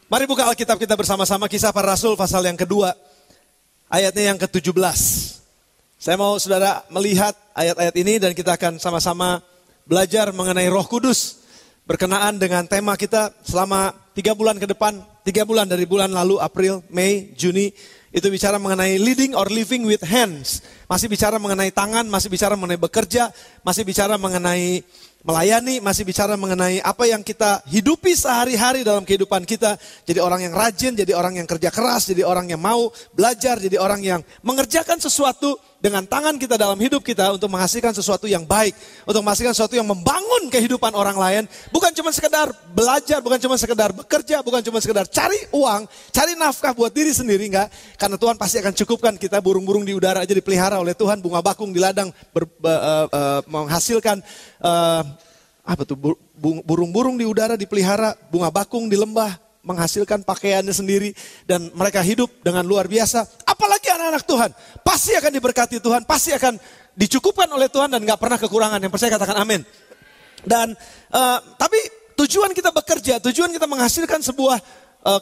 Mari buka Alkitab kita bersama-sama, Kisah Para Rasul pasal yang kedua, ayatnya yang ke-17. Saya mau saudara melihat ayat-ayat ini dan kita akan sama-sama belajar mengenai Roh Kudus. Berkenaan dengan tema kita selama 3 bulan ke depan, 3 bulan dari bulan lalu, April, Mei, Juni. Itu bicara mengenai leading or living with hands. Masih bicara mengenai tangan, masih bicara mengenai bekerja, masih bicara mengenai melayani, masih bicara mengenai apa yang kita hidupi sehari-hari dalam kehidupan kita. Jadi orang yang rajin, jadi orang yang kerja keras, jadi orang yang mau belajar, jadi orang yang mengerjakan sesuatu dengan tangan kita dalam hidup kita untuk menghasilkan sesuatu yang baik. Untuk menghasilkan sesuatu yang membangun kehidupan orang lain. Bukan cuma sekedar belajar, bukan cuma sekedar bekerja, bukan cuma sekedar cari uang, cari nafkah buat diri sendiri, enggak. Karena Tuhan pasti akan cukupkan kita, burung-burung di udara aja dipelihara oleh Tuhan, bunga bakung di ladang menghasilkan burung-burung di udara dipelihara, bunga bakung di lembah menghasilkan pakaiannya sendiri dan mereka hidup dengan luar biasa. Apalagi anak-anak Tuhan, pasti akan diberkati Tuhan, pasti akan dicukupkan oleh Tuhan dan gak pernah kekurangan. Yang percaya katakan amin. Dan tapi tujuan kita bekerja, tujuan kita menghasilkan sebuah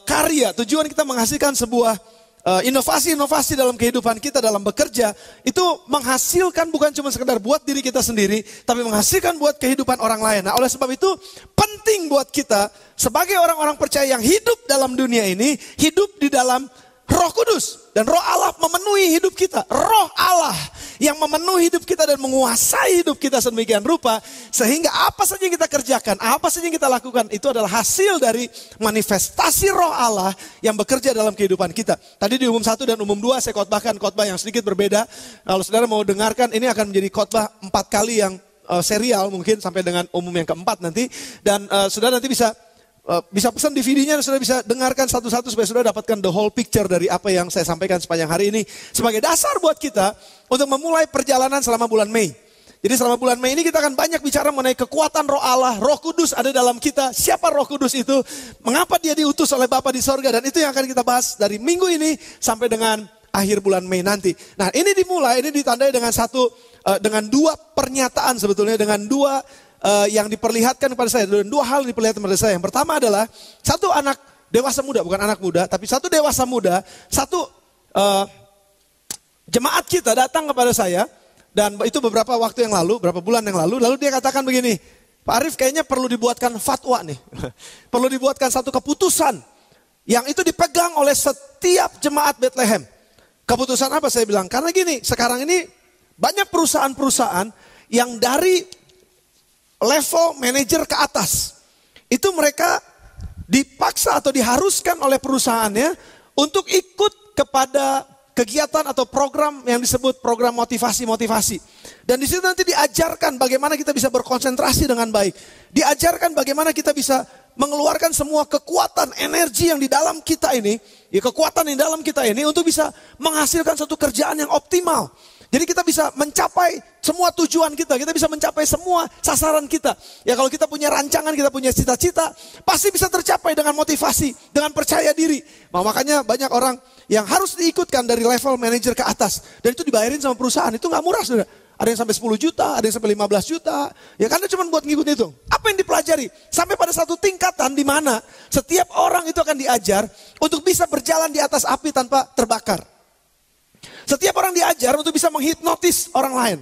karya, tujuan kita menghasilkan sebuah inovasi-inovasi dalam kehidupan kita dalam bekerja, itu menghasilkan bukan cuma sekedar buat diri kita sendiri, tapi menghasilkan buat kehidupan orang lain. Nah, oleh sebab itu penting buat kita sebagai orang-orang percaya yang hidup dalam dunia ini, hidup di dalam Roh Kudus. Dan Roh Allah memenuhi hidup kita. Roh Allah yang memenuhi hidup kita dan menguasai hidup kita sedemikian rupa. Sehingga apa saja yang kita kerjakan, apa saja yang kita lakukan, itu adalah hasil dari manifestasi Roh Allah yang bekerja dalam kehidupan kita. Tadi di umum 1 dan umum 2 saya khotbahkan khotbah yang sedikit berbeda. Kalau saudara mau dengarkan, ini akan menjadi khotbah 4 kali yang serial mungkin sampai dengan umum yang keempat nanti. Dan saudara nanti bisa pesan DVD-nya dan saudara bisa dengarkan satu-satu supaya saudara dapatkan the whole picture dari apa yang saya sampaikan sepanjang hari ini. Sebagai dasar buat kita untuk memulai perjalanan selama bulan Mei. Jadi selama bulan Mei ini kita akan banyak bicara mengenai kekuatan Roh Allah. Roh Kudus ada dalam kita. Siapa Roh Kudus itu? Mengapa dia diutus oleh Bapa di sorga? Dan itu yang akan kita bahas dari minggu ini sampai dengan akhir bulan Mei nanti. Nah, ini dimulai, ini ditandai dengan dengan 2 pernyataan sebetulnya, dengan 2 yang diperlihatkan kepada saya, 2 hal diperlihatkan kepada saya. Yang pertama adalah 1 anak dewasa muda, bukan anak muda, tapi 1 dewasa muda, 1 jemaat kita datang kepada saya, dan itu beberapa waktu yang lalu, beberapa bulan yang lalu dia katakan begini, Pak Arif kayaknya perlu dibuatkan fatwa nih, perlu dibuatkan satu keputusan, yang itu dipegang oleh setiap jemaat Bethlehem. Keputusan apa saya bilang? Karena gini, sekarang ini banyak perusahaan-perusahaan yang dari level manajer ke atas, itu mereka dipaksa atau diharuskan oleh perusahaannya untuk ikut kepada kegiatan atau program yang disebut program motivasi-motivasi. Dan di situ nanti diajarkan bagaimana kita bisa berkonsentrasi dengan baik. Diajarkan bagaimana kita bisa mengeluarkan semua kekuatan, energi yang di dalam kita ini, kekuatan yang di dalam kita ini untuk bisa menghasilkan satu kerjaan yang optimal. Jadi kita bisa mencapai semua tujuan kita bisa mencapai semua sasaran kita. Ya kalau kita punya rancangan, kita punya cita-cita, pasti bisa tercapai dengan motivasi, dengan percaya diri. Makanya banyak orang yang harus diikutkan dari level manajer ke atas. Dan itu dibayarin sama perusahaan, itu gak murah saudara. Ada yang sampai 10 juta, ada yang sampai 15 juta. Ya karena cuma buat ngikut itu. Apa yang dipelajari? Sampai pada satu tingkatan di mana setiap orang itu akan diajar untuk bisa berjalan di atas api tanpa terbakar. Setiap orang diajar untuk bisa menghipnotis orang lain.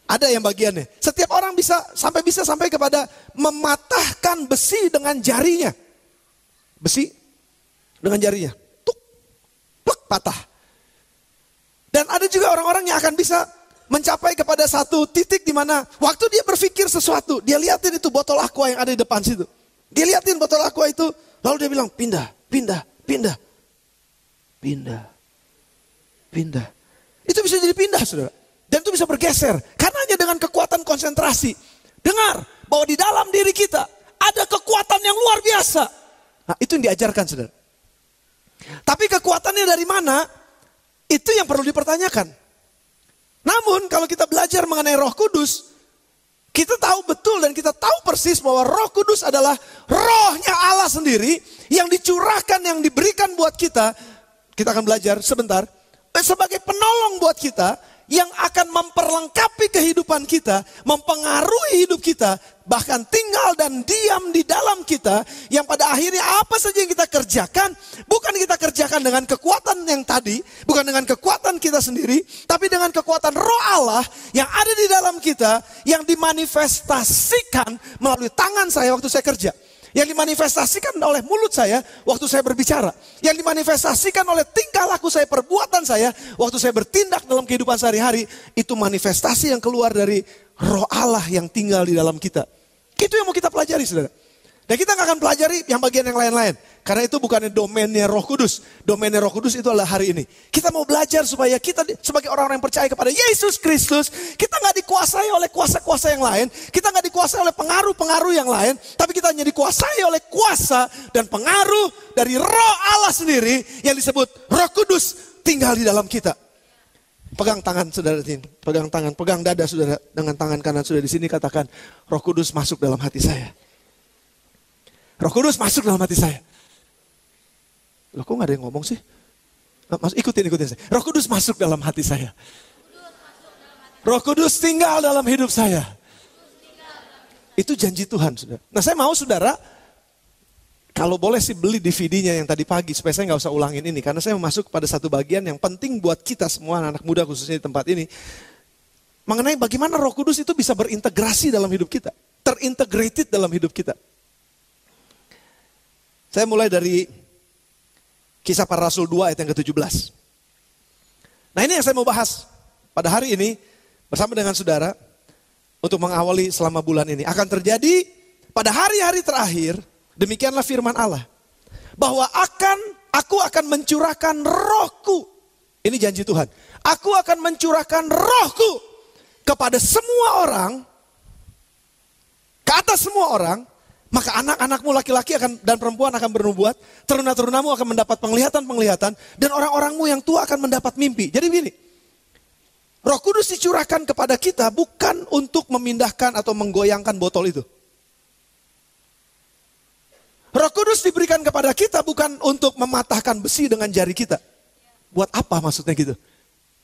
Ada yang bagiannya. Setiap orang bisa sampai kepada mematahkan besi dengan jarinya. Besi dengan jarinya. Tuk, plek, patah. Dan ada juga orang-orang yang akan bisa mencapai kepada satu titik di mana waktu dia berpikir sesuatu, dia liatin itu botol aqua yang ada di depan situ. Dia liatin botol aqua itu, lalu dia bilang pindah. Itu bisa jadi pindah saudara. Dan itu bisa bergeser. Karena hanya dengan kekuatan konsentrasi. Dengar bahwa di dalam diri kita ada kekuatan yang luar biasa. Nah itu yang diajarkan saudara. Tapi kekuatannya dari mana? Itu yang perlu dipertanyakan. Namun kalau kita belajar mengenai Roh Kudus, kita tahu betul dan kita tahu persis bahwa Roh Kudus adalah rohnya Allah sendiri yang dicurahkan, yang diberikan buat kita. Kita akan belajar sebentar. Sebagai penolong buat kita yang akan memperlengkapi kehidupan kita, mempengaruhi hidup kita, bahkan tinggal dan diam di dalam kita, yang pada akhirnya apa saja yang kita kerjakan, bukan kita kerjakan dengan kekuatan yang tadi, bukan dengan kekuatan kita sendiri, tapi dengan kekuatan Roh Allah yang ada di dalam kita, yang dimanifestasikan melalui tangan saya waktu saya kerja. Yang dimanifestasikan oleh mulut saya waktu saya berbicara. Yang dimanifestasikan oleh tingkah laku saya, perbuatan saya waktu saya bertindak dalam kehidupan sehari-hari. Itu manifestasi yang keluar dari Roh Allah yang tinggal di dalam kita. Itu yang mau kita pelajari, saudara. Dan kita gak akan pelajari yang bagian yang lain-lain. Karena itu bukannya domainnya Roh Kudus. Domainnya Roh Kudus itu adalah hari ini. Kita mau belajar supaya kita sebagai orang-orang yang percaya kepada Yesus Kristus, kita gak dikuasai oleh kuasa-kuasa yang lain. Kita gak dikuasai oleh pengaruh-pengaruh yang lain. Tapi kita hanya dikuasai oleh kuasa dan pengaruh dari Roh Allah sendiri yang disebut Roh Kudus tinggal di dalam kita. Pegang tangan saudara ini, pegang tangan, pegang dada saudara dengan tangan kanan saudara di sini, katakan, Roh Kudus masuk dalam hati saya. Roh Kudus masuk dalam hati saya. Loh, kok gak ada yang ngomong sih? Ikutin saya. Roh Kudus masuk dalam hati saya. Roh Kudus tinggal dalam hidup saya. Itu janji Tuhan, saudara. Nah, saya mau saudara, kalau boleh sih beli DVD-nya yang tadi pagi, supaya saya gak usah ulangin ini. Karena saya mau masuk pada satu bagian yang penting buat kita semua, anak muda khususnya di tempat ini. Mengenai bagaimana Roh Kudus itu bisa berintegrasi dalam hidup kita. Terintegrated dalam hidup kita. Saya mulai dari Kisah Para Rasul 2 ayat yang ke-17. Nah, ini yang saya mau bahas pada hari ini bersama dengan saudara untuk mengawali selama bulan ini. Akan terjadi pada hari-hari terakhir, demikianlah firman Allah, bahwa aku akan mencurahkan rohku. Ini janji Tuhan. Aku akan mencurahkan rohku kepada semua orang, ke atas semua orang. Maka anak-anakmu laki-laki dan perempuan akan bernubuat, teruna-terunamu akan mendapat penglihatan-penglihatan, dan orang-orangmu yang tua akan mendapat mimpi. Jadi begini, Roh Kudus dicurahkan kepada kita bukan untuk memindahkan atau menggoyangkan botol itu. Roh Kudus diberikan kepada kita bukan untuk mematahkan besi dengan jari kita. Buat apa maksudnya gitu?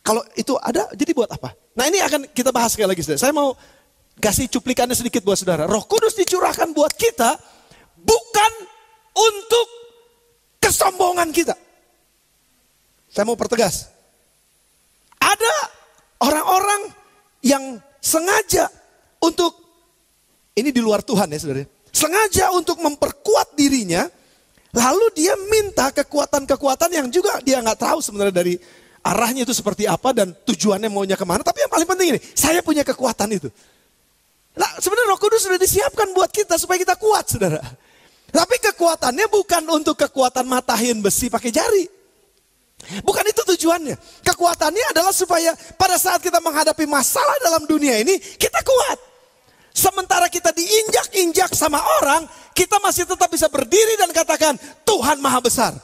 Kalau itu ada, jadi buat apa? Nah, ini akan kita bahas sekali lagi, saudara. Saya mau kasih cuplikannya sedikit buat saudara. Roh Kudus dicurahkan buat kita bukan untuk kesombongan kita. Saya mau pertegas. Ada orang-orang yang sengaja untuk, ini di luar Tuhan ya saudara, sengaja untuk memperkuat dirinya, lalu dia minta kekuatan-kekuatan yang juga dia nggak tahu sebenarnya dari arahnya itu seperti apa dan tujuannya maunya kemana. Tapi yang paling penting ini, saya punya kekuatan itu. Nah, sebenarnya Roh Kudus sudah disiapkan buat kita supaya kita kuat, saudara. Tapi kekuatannya bukan untuk kekuatan matahin besi pakai jari. Bukan itu tujuannya. Kekuatannya adalah supaya pada saat kita menghadapi masalah dalam dunia ini, kita kuat. Sementara kita diinjak-injak sama orang, kita masih tetap bisa berdiri dan katakan, Tuhan Maha Besar.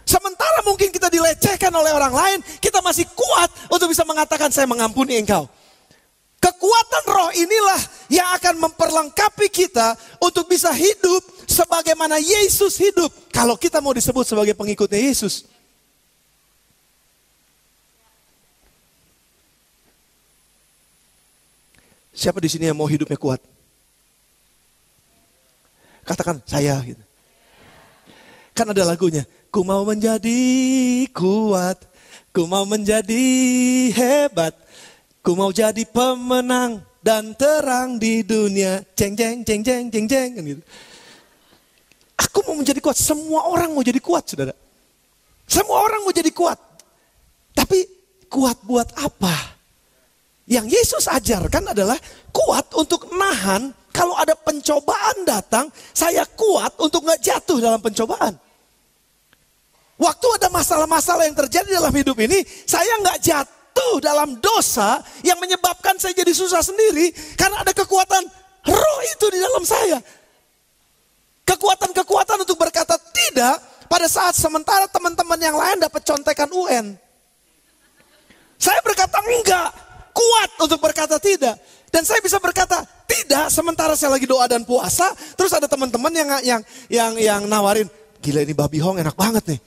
Sementara mungkin kita dilecehkan oleh orang lain, kita masih kuat untuk bisa mengatakan, saya mengampuni engkau. Kekuatan roh inilah yang akan memperlengkapi kita untuk bisa hidup sebagaimana Yesus hidup. Kalau kita mau disebut sebagai pengikutnya Yesus. Siapa di sini yang mau hidupnya kuat? Katakan saya gitu. Kan ada lagunya. Ku mau menjadi kuat. Ku mau menjadi hebat. Ku mau jadi pemenang dan terang di dunia. Ceng ceng ceng ceng ceng ceng kan gitu. Aku mau menjadi kuat. Semua orang mau jadi kuat, saudara. Semua orang mau jadi kuat. Tapi kuat buat apa? Yang Yesus ajarkan adalah kuat untuk nahan. Kalau ada pencobaan datang, saya kuat untuk gak jatuh dalam pencobaan. Waktu ada masalah-masalah yang terjadi dalam hidup ini, saya gak jatuh dalam dosa yang menyebabkan saya jadi susah sendiri karena ada kekuatan roh itu di dalam saya. Kekuatan-kekuatan untuk berkata tidak pada saat sementara teman-teman yang lain dapat contekan UN. Saya berkata enggak, kuat untuk berkata tidak. Dan saya bisa berkata tidak sementara saya lagi doa dan puasa, terus ada teman-teman yang nawarin, gila ini babi hong enak banget nih.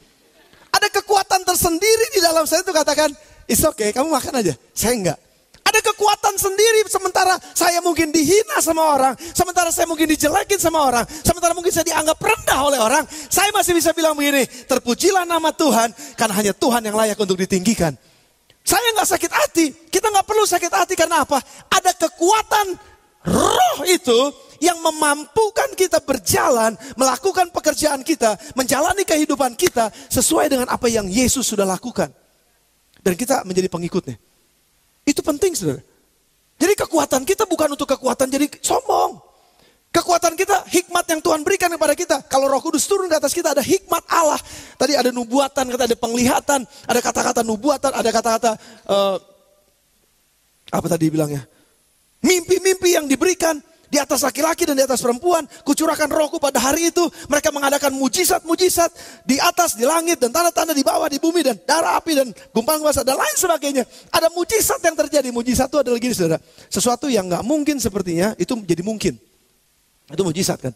Ada kekuatan tersendiri di dalam saya itu katakan, it's okay, kamu makan aja. Saya enggak. Ada kekuatan sendiri, sementara saya mungkin dihina sama orang, sementara saya mungkin dijelekin sama orang, sementara mungkin saya dianggap rendah oleh orang, saya masih bisa bilang begini, terpujilah nama Tuhan, karena hanya Tuhan yang layak untuk ditinggikan. Saya nggak sakit hati, kita nggak perlu sakit hati karena apa? Ada kekuatan roh itu yang memampukan kita berjalan, melakukan pekerjaan kita, menjalani kehidupan kita sesuai dengan apa yang Yesus sudah lakukan. Dan kita menjadi pengikutnya. Itu penting, saudara. Jadi kekuatan kita bukan untuk kekuatan jadi sombong. Kekuatan kita, hikmat yang Tuhan berikan kepada kita. Kalau Roh Kudus turun ke atas kita, ada hikmat Allah. Tadi ada nubuatan, ada penglihatan, ada kata-kata nubuatan, ada kata-kata, apa tadi bilangnya? Mimpi-mimpi yang diberikan di atas laki-laki dan di atas perempuan. Kucurahkan rohku pada hari itu. Mereka mengadakan mujizat-mujizat di atas, di langit, dan tanda-tanda di bawah, di bumi, dan darah api, dan gumpalan kuasa, dan lain sebagainya. Ada mujizat yang terjadi. Mujizat itu adalah gini, saudara. Sesuatu yang gak mungkin sepertinya, itu jadi mungkin. Itu mujizat kan.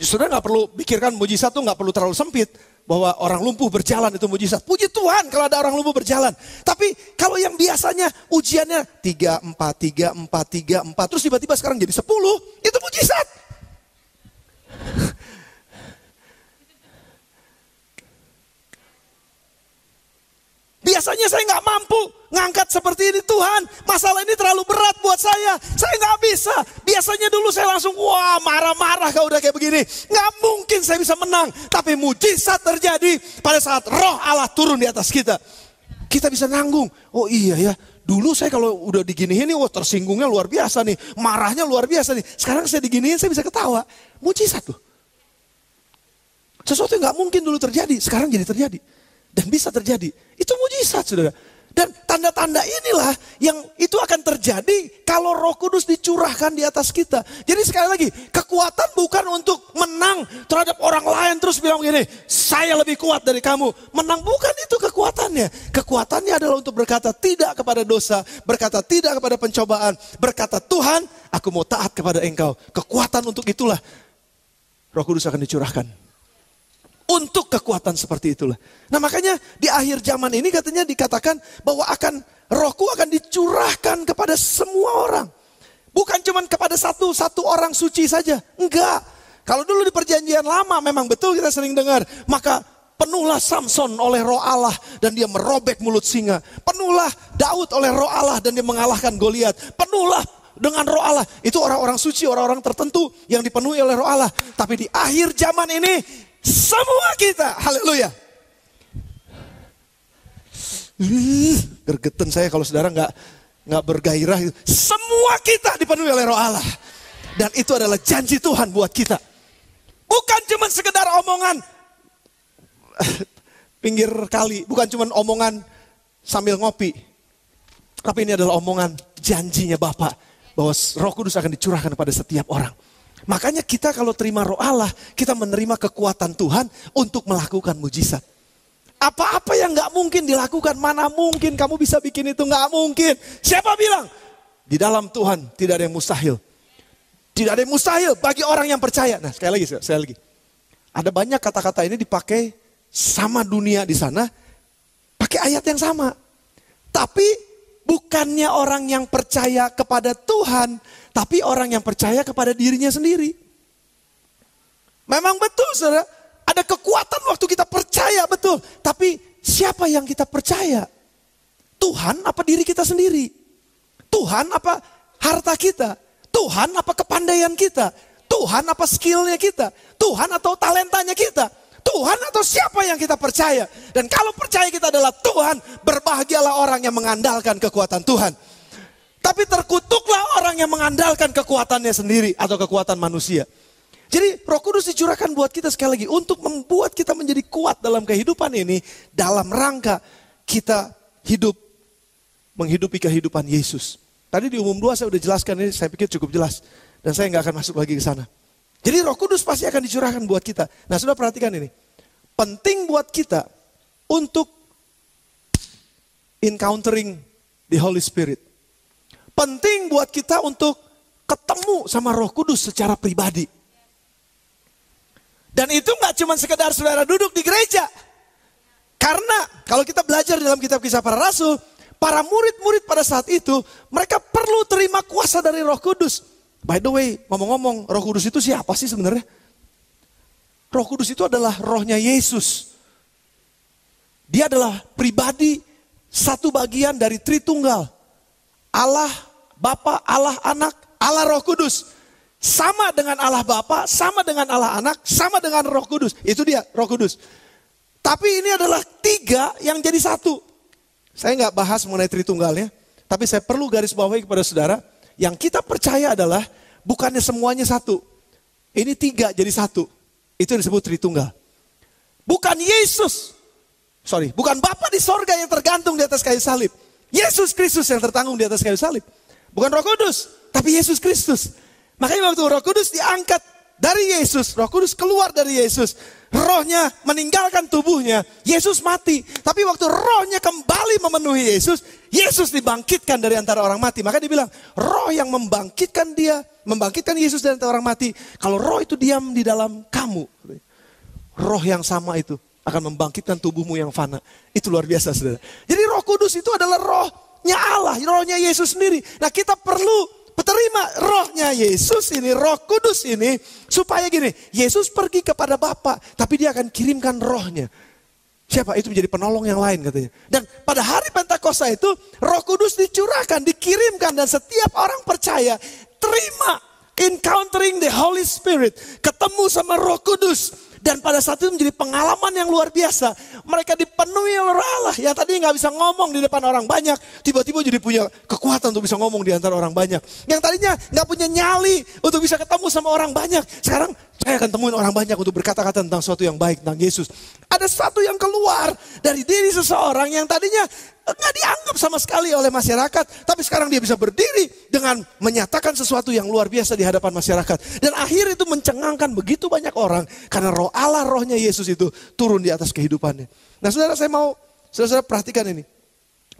Saudara gak perlu pikirkan mujizat itu gak perlu terlalu sempit. Bahwa orang lumpuh berjalan itu mujizat. Puji Tuhan kalau ada orang lumpuh berjalan. Tapi kalau yang biasanya ujiannya 3, 4, 3, 4, 3, 4. Terus tiba-tiba sekarang jadi 10. Itu mujizat. Biasanya saya nggak mampu ngangkat seperti ini, Tuhan. Masalah ini terlalu berat buat saya. Saya nggak bisa. Biasanya dulu saya langsung wah marah-marah kalau udah kayak begini. Nggak mungkin saya bisa menang. Tapi mujizat terjadi pada saat Roh Allah turun di atas kita. Kita bisa nanggung. Oh iya ya. Dulu saya kalau udah diginiin nih, wah tersinggungnya luar biasa nih. Marahnya luar biasa nih. Sekarang saya diginiin saya bisa ketawa. Mujizat tuh. Sesuatu yang nggak mungkin dulu terjadi. Sekarang jadi terjadi. Dan bisa terjadi. Itu mujizat, saudara. Dan tanda-tanda inilah yang itu akan terjadi kalau Roh Kudus dicurahkan di atas kita. Jadi sekali lagi, kekuatan bukan untuk menang terhadap orang lain terus bilang begini, saya lebih kuat dari kamu. Menang bukan itu kekuatannya. Kekuatannya adalah untuk berkata tidak kepada dosa, berkata tidak kepada pencobaan, berkata Tuhan, aku mau taat kepada Engkau. Kekuatan untuk itulah Roh Kudus akan dicurahkan. Untuk kekuatan seperti itulah. Nah makanya di akhir zaman ini katanya dikatakan bahwa rohku akan dicurahkan kepada semua orang. Bukan cuma kepada satu orang suci saja. Enggak. Kalau dulu di perjanjian lama memang betul kita sering dengar. Maka penuhlah Samson oleh Roh Allah dan dia merobek mulut singa. Penuhlah Daud oleh Roh Allah dan dia mengalahkan Goliat. Penuhlah dengan Roh Allah. Itu orang-orang suci, orang-orang tertentu yang dipenuhi oleh Roh Allah. Tapi di akhir zaman ini semua kita, haleluya. Gergeten saya kalau saudara nggak bergairah. Semua kita dipenuhi oleh Roh Allah. Dan itu adalah janji Tuhan buat kita. Bukan cuma sekedar omongan pinggir kali. Bukan cuma omongan sambil ngopi. Tapi ini adalah omongan janjinya Bapa. Bahwa Roh Kudus akan dicurahkan kepada setiap orang. Makanya kita kalau terima Roh Allah, kita menerima kekuatan Tuhan untuk melakukan mujizat. Apa-apa yang gak mungkin dilakukan, mana mungkin kamu bisa bikin itu, gak mungkin. Siapa bilang? Di dalam Tuhan tidak ada yang mustahil. Tidak ada yang mustahil bagi orang yang percaya. Nah sekali lagi. Ada banyak kata-kata ini dipakai sama dunia di sana, pakai ayat yang sama. Tapi bukannya orang yang percaya kepada Tuhan, tapi orang yang percaya kepada dirinya sendiri. Memang betul, saudara. Ada kekuatan waktu kita percaya, betul. Tapi siapa yang kita percaya? Tuhan apa diri kita sendiri? Tuhan apa harta kita? Tuhan apa kepandaian kita? Tuhan apa skillnya kita? Tuhan atau talentanya kita? Tuhan atau siapa yang kita percaya? Dan kalau percaya kita adalah Tuhan, berbahagialah orang yang mengandalkan kekuatan Tuhan. Tapi terkutuklah orang yang mengandalkan kekuatannya sendiri atau kekuatan manusia. Jadi Roh Kudus dicurahkan buat kita sekali lagi untuk membuat kita menjadi kuat dalam kehidupan ini. Dalam rangka kita menghidupi kehidupan Yesus. Tadi di umum 2 saya udah jelaskan ini, saya pikir cukup jelas. Dan saya gak akan masuk lagi ke sana. Jadi Roh Kudus pasti akan dicurahkan buat kita. Nah sudah perhatikan ini. Penting buat kita untuk encountering the Holy Spirit. Penting buat kita untuk ketemu sama Roh Kudus secara pribadi. Dan itu gak cuma sekedar saudara duduk di gereja. Karena kalau kita belajar dalam kitab Kisah Para Rasul, para murid-murid pada saat itu, mereka perlu terima kuasa dari Roh Kudus. By the way, ngomong-ngomong, Roh Kudus itu siapa sih sebenarnya? Roh Kudus itu adalah rohnya Yesus. Dia adalah pribadi, satu bagian dari Tritunggal. Allah Bapa, Allah Anak, Allah Roh Kudus. Sama dengan Allah Bapa, sama dengan Allah Anak, sama dengan Roh Kudus. Itu dia, Roh Kudus. Tapi ini adalah tiga yang jadi satu. Saya nggak bahas mengenai Tritunggalnya, tapi saya perlu garis bawahi kepada saudara, yang kita percaya adalah bukannya semuanya satu. Ini tiga jadi satu. Itu yang disebut Tritunggal. Bukan bukan Bapa di sorga yang tergantung di atas kayu salib. Yesus Kristus yang tertanggung di atas kayu salib. Bukan Roh Kudus, tapi Yesus Kristus. Makanya waktu Roh Kudus diangkat dari Yesus, Roh Kudus keluar dari Yesus, rohnya meninggalkan tubuhnya, Yesus mati. Tapi waktu rohnya kembali memenuhi Yesus, Yesus dibangkitkan dari antara orang mati. Maka dia bilang, roh yang membangkitkan Yesus dari antara orang mati. Kalau roh itu diam di dalam kamu, roh yang sama itu akan membangkitkan tubuhmu yang fana. Itu luar biasa, saudara. Jadi Roh Kudus itu adalah rohnya Allah, rohnya Yesus sendiri. Nah, kita perlu terima rohnya Yesus ini, Roh Kudus ini, supaya gini, Yesus pergi kepada Bapa, tapi dia akan kirimkan rohnya. Siapa? Itu menjadi penolong yang lain katanya. Dan pada hari Pentakosta itu, Roh Kudus dicurahkan, dikirimkan, dan setiap orang percaya, terima encountering the Holy Spirit, ketemu sama Roh Kudus. Dan pada saat itu menjadi pengalaman yang luar biasa. Mereka dipenuhi oleh Roh Allah. Yang tadi nggak bisa ngomong di depan orang banyak, tiba-tiba jadi punya kekuatan untuk bisa ngomong di antara orang banyak. Yang tadinya nggak punya nyali untuk bisa ketemu sama orang banyak, sekarang saya akan temuin orang banyak untuk berkata-kata tentang sesuatu yang baik, tentang Yesus. Ada sesuatu yang keluar dari diri seseorang yang tadinya nggak dianggap sama sekali oleh masyarakat, tapi sekarang dia bisa berdiri dengan menyatakan sesuatu yang luar biasa di hadapan masyarakat. Dan akhir itu mencengangkan begitu banyak orang karena roh Allah, rohnya Yesus itu turun di atas kehidupannya. Nah, saudara, saya mau saudara perhatikan ini.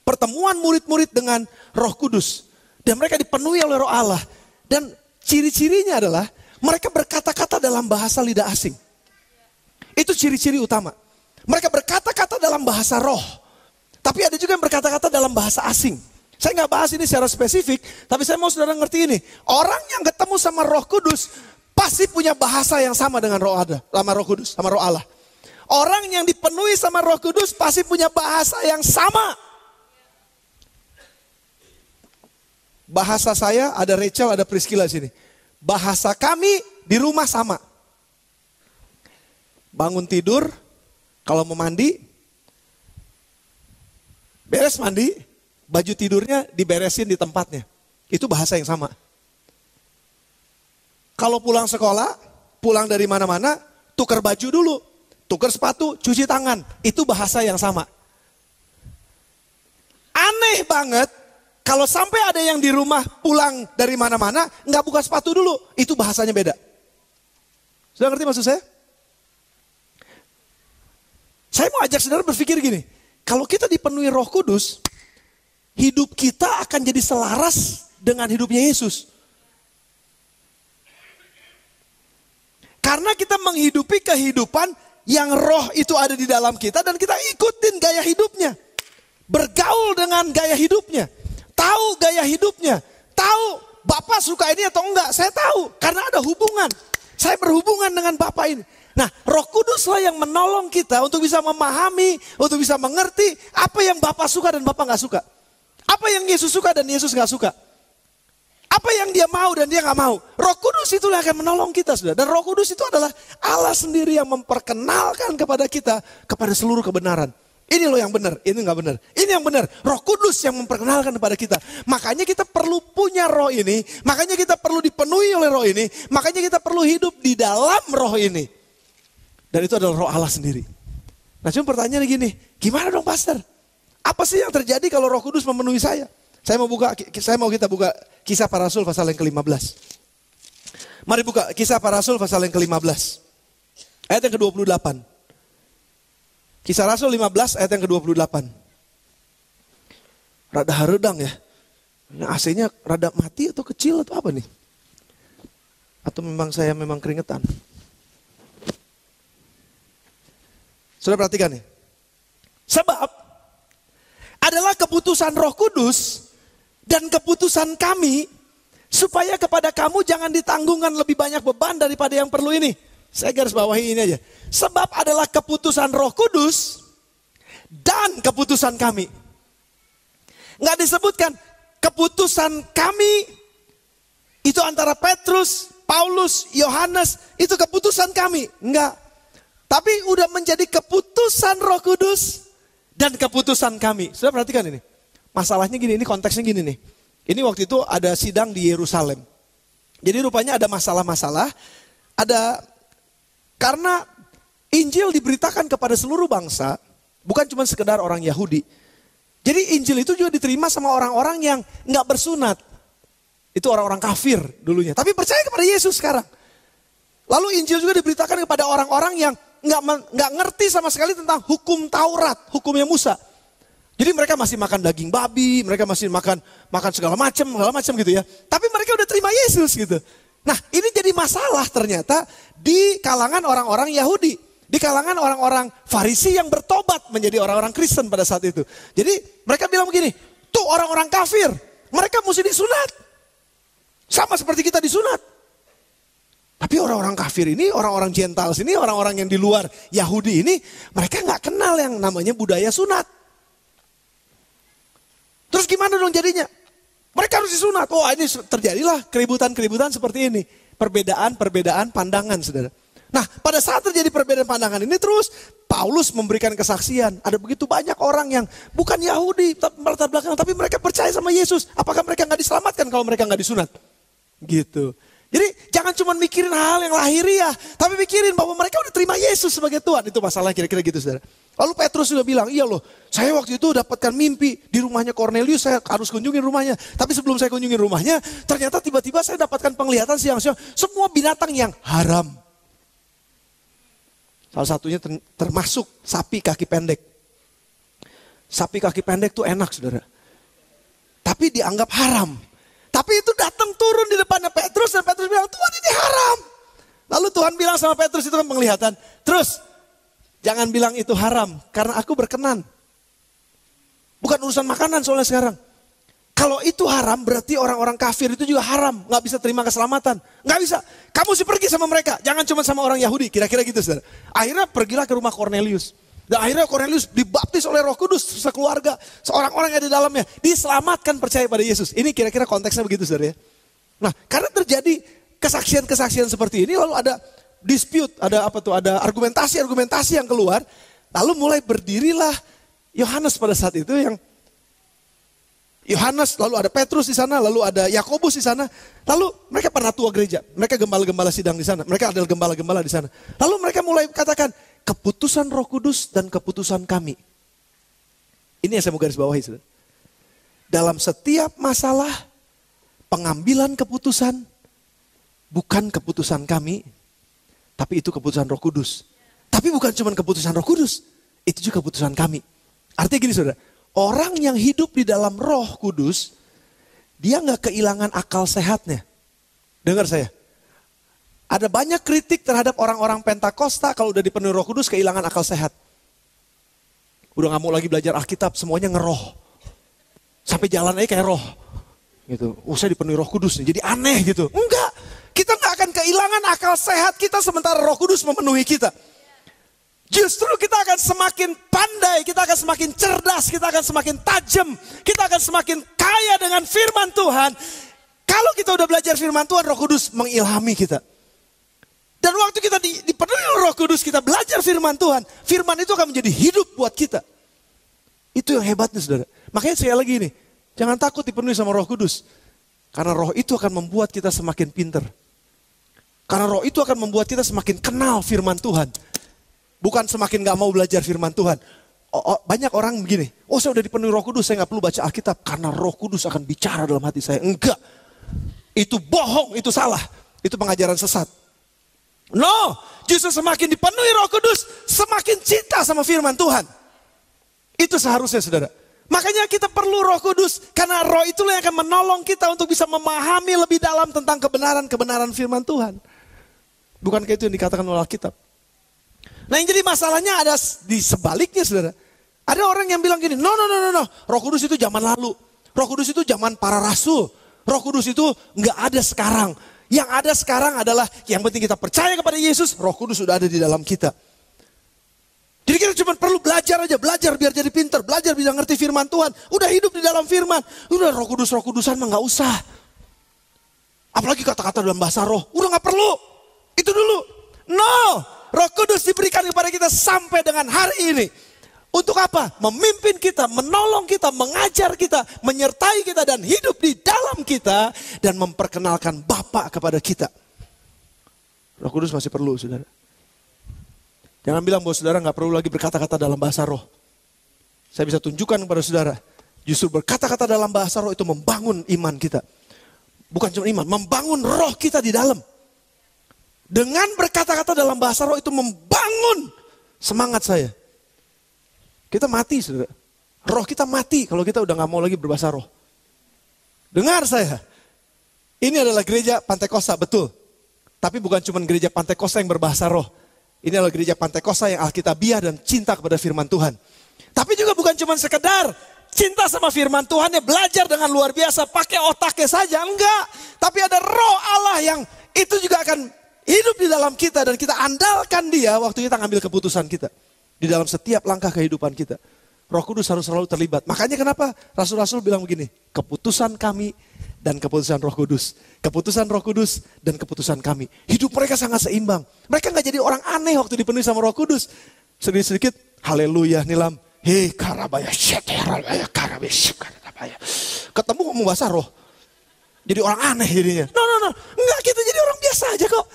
Pertemuan murid-murid dengan Roh Kudus, dan mereka dipenuhi oleh roh Allah. Dan ciri-cirinya adalah mereka berkata-kata dalam bahasa lidah asing. Itu ciri-ciri utama. Mereka berkata-kata dalam bahasa roh. Tapi ada juga yang berkata-kata dalam bahasa asing. Saya nggak bahas ini secara spesifik, tapi saya mau saudara ngerti ini. Orang yang ketemu sama Roh Kudus pasti punya bahasa yang sama dengan Roh Allah, sama Roh Kudus, sama Roh Allah. Orang yang dipenuhi sama Roh Kudus pasti punya bahasa yang sama. Bahasa saya, ada Rachel, ada Priscilla di sini. Bahasa kami di rumah sama. Bangun tidur, kalau mau mandi, beres mandi, baju tidurnya diberesin di tempatnya. Itu bahasa yang sama. Kalau pulang sekolah, pulang dari mana-mana, tukar baju dulu. Tukar sepatu, cuci tangan. Itu bahasa yang sama. Aneh banget, kalau sampai ada yang di rumah pulang dari mana-mana, nggak buka sepatu dulu. Itu bahasanya beda. Sudah ngerti maksud saya? Saya mau ajak saudara berpikir gini. Kalau kita dipenuhi Roh Kudus, hidup kita akan jadi selaras dengan hidupnya Yesus. Karena kita menghidupi kehidupan yang roh itu ada di dalam kita dan kita ikutin gaya hidupnya. Bergaul dengan gaya hidupnya. Tahu gaya hidupnya. Tahu Bapak suka ini atau enggak. Saya tahu karena ada hubungan. Saya berhubungan dengan Bapak ini. Nah, Roh Kuduslah yang menolong kita untuk bisa memahami, untuk bisa mengerti apa yang Bapak suka dan Bapak gak suka. Apa yang Yesus suka dan Yesus gak suka. Apa yang dia mau dan dia gak mau. Roh Kudus itulah akan menolong kita, saudara. Dan Roh Kudus itu adalah Allah sendiri yang memperkenalkan kepada kita kepada seluruh kebenaran. Ini loh yang benar, ini gak benar. Ini yang benar, Roh Kudus yang memperkenalkan kepada kita. Makanya kita perlu punya roh ini, makanya kita perlu dipenuhi oleh roh ini, makanya kita perlu hidup di dalam roh ini. Dan itu adalah roh Allah sendiri. Nah, cuma pertanyaannya gini, gimana dong pastor? Apa sih yang terjadi kalau Roh Kudus memenuhi saya? Saya mau kita buka Kisah Para Rasul pasal yang ke-15. Mari buka Kisah Para Rasul pasal yang ke-15. Ayat yang ke-28. Kisah Rasul 15 ayat yang ke-28. Rada haredang ya. Ini AC-nya rada mati atau kecil atau apa nih? Atau memang saya keringetan? Sudah perhatikan nih. Sebab adalah keputusan Roh Kudus dan keputusan kami supaya kepada kamu jangan ditanggungkan lebih banyak beban daripada yang perlu ini. Saya garis bawahi ini aja. Sebab adalah keputusan Roh Kudus dan keputusan kami. Nggak disebutkan keputusan kami itu antara Petrus, Paulus, Yohanes, itu keputusan kami. Enggak. Tapi udah menjadi keputusan Roh Kudus dan keputusan kami. Sudah perhatikan ini. Masalahnya gini, ini konteksnya gini nih. Ini waktu itu ada sidang di Yerusalem. Jadi rupanya ada masalah-masalah. Karena Injil diberitakan kepada seluruh bangsa, bukan cuma sekedar orang Yahudi. Jadi Injil itu juga diterima sama orang-orang yang nggak bersunat. Itu orang-orang kafir dulunya. Tapi percaya kepada Yesus sekarang. Lalu Injil juga diberitakan kepada orang-orang yang nggak ngerti sama sekali tentang hukum Taurat, hukumnya Musa. Jadi mereka masih makan daging babi, mereka masih makan segala macam gitu ya. Tapi mereka udah terima Yesus gitu. Nah ini jadi masalah ternyata di kalangan orang-orang Yahudi. Di kalangan orang-orang Farisi yang bertobat menjadi orang-orang Kristen pada saat itu. Jadi mereka bilang begini, tuh orang-orang kafir, mereka mesti disunat. Sama seperti kita disunat. Tapi orang-orang kafir ini, orang-orang Gentiles ini, orang-orang yang di luar Yahudi ini, mereka gak kenal yang namanya budaya sunat. Terus gimana dong jadinya? Mereka harus disunat. Oh ini terjadilah keributan-keributan seperti ini. Perbedaan-perbedaan pandangan, saudara. Nah pada saat terjadi perbedaan pandangan ini terus Paulus memberikan kesaksian. Ada begitu banyak orang yang bukan Yahudi, latar belakang, tapi mereka percaya sama Yesus. Apakah mereka gak diselamatkan kalau mereka gak disunat? Gitu. Jadi jangan cuma mikirin hal yang lahiriah, tapi mikirin bahwa mereka udah terima Yesus sebagai Tuhan. Itu masalah kira-kira gitu, saudara. Lalu Petrus juga bilang, iya loh, saya waktu itu dapatkan mimpi di rumahnya Cornelius, saya harus kunjungin rumahnya. Tapi sebelum saya kunjungin rumahnya, ternyata tiba-tiba saya dapatkan penglihatan siang-siang, semua binatang yang haram. Salah satunya termasuk sapi kaki pendek. Sapi kaki pendek tuh enak, saudara. Tapi dianggap haram. Tapi itu datang turun di depannya Petrus dan Petrus bilang, Tuhan ini haram. Lalu Tuhan bilang sama Petrus, itu kan penglihatan. Terus jangan bilang itu haram karena aku berkenan. Bukan urusan makanan soalnya sekarang. Kalau itu haram berarti orang-orang kafir itu juga haram. Gak bisa terima keselamatan. Gak bisa. Kamu sih pergi sama mereka. Jangan cuma sama orang Yahudi. Kira-kira gitu, saudara. Akhirnya pergilah ke rumah Cornelius. Dan akhirnya Cornelius dibaptis oleh Roh Kudus sekeluarga. Seorang-orang yang ada di dalamnya diselamatkan percaya pada Yesus. Ini kira-kira konteksnya begitu, saudara ya. Nah karena terjadi kesaksian-kesaksian seperti ini lalu ada dispute. Ada argumentasi-argumentasi yang keluar. Lalu mulai berdirilah Yohanes pada saat itu yang Yohanes, lalu ada Petrus di sana, lalu ada Yakobus di sana. Lalu mereka penatua gereja, mereka gembala-gembala sidang di sana, mereka adalah gembala-gembala di sana. Lalu mereka mulai katakan, keputusan Roh Kudus dan keputusan kami. Ini yang saya mau garis bawahi, saudara. Dalam setiap masalah, pengambilan keputusan, bukan keputusan kami, tapi itu keputusan Roh Kudus. Tapi bukan cuma keputusan Roh Kudus, itu juga keputusan kami. Artinya gini, saudara. Orang yang hidup di dalam Roh Kudus, dia gak kehilangan akal sehatnya. Dengar saya. Ada banyak kritik terhadap orang-orang Pentakosta kalau udah dipenuhi Roh Kudus kehilangan akal sehat. Udah gak mau lagi belajar Alkitab, semuanya ngeroh. Sampai jalan aja kayak roh. Gitu. Saya dipenuhi Roh Kudus nih, jadi aneh gitu. Enggak, kita gak akan kehilangan akal sehat kita sementara Roh Kudus memenuhi kita. Justru kita akan semakin pandai, kita akan semakin cerdas, kita akan semakin tajam, kita akan semakin kaya dengan firman Tuhan. Kalau kita udah belajar firman Tuhan, Roh Kudus mengilhami kita. Dan waktu kita dipenuhi Roh Kudus, kita belajar firman Tuhan, firman itu akan menjadi hidup buat kita. Itu yang hebatnya, saudara. Makanya saya lagi ini, jangan takut dipenuhi sama Roh Kudus. Karena Roh itu akan membuat kita semakin pinter. Karena Roh itu akan membuat kita semakin kenal firman Tuhan. Bukan semakin gak mau belajar firman Tuhan. Banyak orang begini, saya udah dipenuhi Roh Kudus, saya gak perlu baca Alkitab. Karena Roh Kudus akan bicara dalam hati saya. Enggak, itu bohong, itu salah. Itu pengajaran sesat. No, justru semakin dipenuhi Roh Kudus, semakin cinta sama firman Tuhan. Itu seharusnya, saudara. Makanya kita perlu Roh Kudus, karena Roh itulah yang akan menolong kita untuk bisa memahami lebih dalam tentang kebenaran-kebenaran firman Tuhan. Bukankah itu yang dikatakan oleh Alkitab? Nah yang jadi masalahnya ada di sebaliknya, saudara. Ada orang yang bilang gini, no. Roh Kudus itu zaman lalu. Roh Kudus itu zaman para rasul. Roh Kudus itu nggak ada sekarang. Yang ada sekarang adalah yang penting kita percaya kepada Yesus, Roh Kudus sudah ada di dalam kita. Jadi kita cuma perlu belajar aja, belajar biar jadi pintar, belajar biar ngerti firman Tuhan. Udah hidup di dalam firman, udah Roh Kudusan mah nggak usah. Apalagi kata-kata dalam bahasa roh, udah nggak perlu. Itu dulu. No, Roh Kudus diberikan kepada kita sampai dengan hari ini. Untuk apa? Memimpin kita, menolong kita, mengajar kita, menyertai kita dan hidup di dalam kita dan memperkenalkan Bapa kepada kita. Roh Kudus masih perlu, saudara. Jangan bilang bahwa saudara nggak perlu lagi berkata-kata dalam bahasa roh. Saya bisa tunjukkan kepada saudara, justru berkata-kata dalam bahasa roh itu membangun iman kita. Bukan cuma iman, membangun roh kita di dalam. Dengan berkata-kata dalam bahasa roh itu membangun semangat saya. Kita mati, saudara. Roh kita mati kalau kita udah gak mau lagi berbahasa roh. Dengar saya. Ini adalah gereja Pantekosta, betul. Tapi bukan cuma gereja Pantekosta yang berbahasa roh. Ini adalah gereja Pantekosta yang alkitabiah dan cinta kepada firman Tuhan. Tapi juga bukan cuma sekedar cinta sama firman Tuhan ya belajar dengan luar biasa. Pakai otaknya saja, enggak. Tapi ada roh Allah yang itu juga akan hidup di dalam kita. Dan kita andalkan dia waktu kita ngambil keputusan kita. Di dalam setiap langkah kehidupan kita. Roh Kudus harus selalu terlibat. Makanya kenapa Rasul-Rasul bilang begini. Keputusan kami dan keputusan Roh Kudus. Keputusan Roh Kudus dan keputusan kami. Hidup mereka sangat seimbang. Mereka gak jadi orang aneh waktu dipenuhi sama Roh Kudus. Sedikit-sedikit, haleluya nilam. Hei karabaya, karabaya, karabaya. Ketemu ngomong bahasa roh. Jadi orang aneh jadinya. No. Enggak, kita jadi orang biasa aja kok.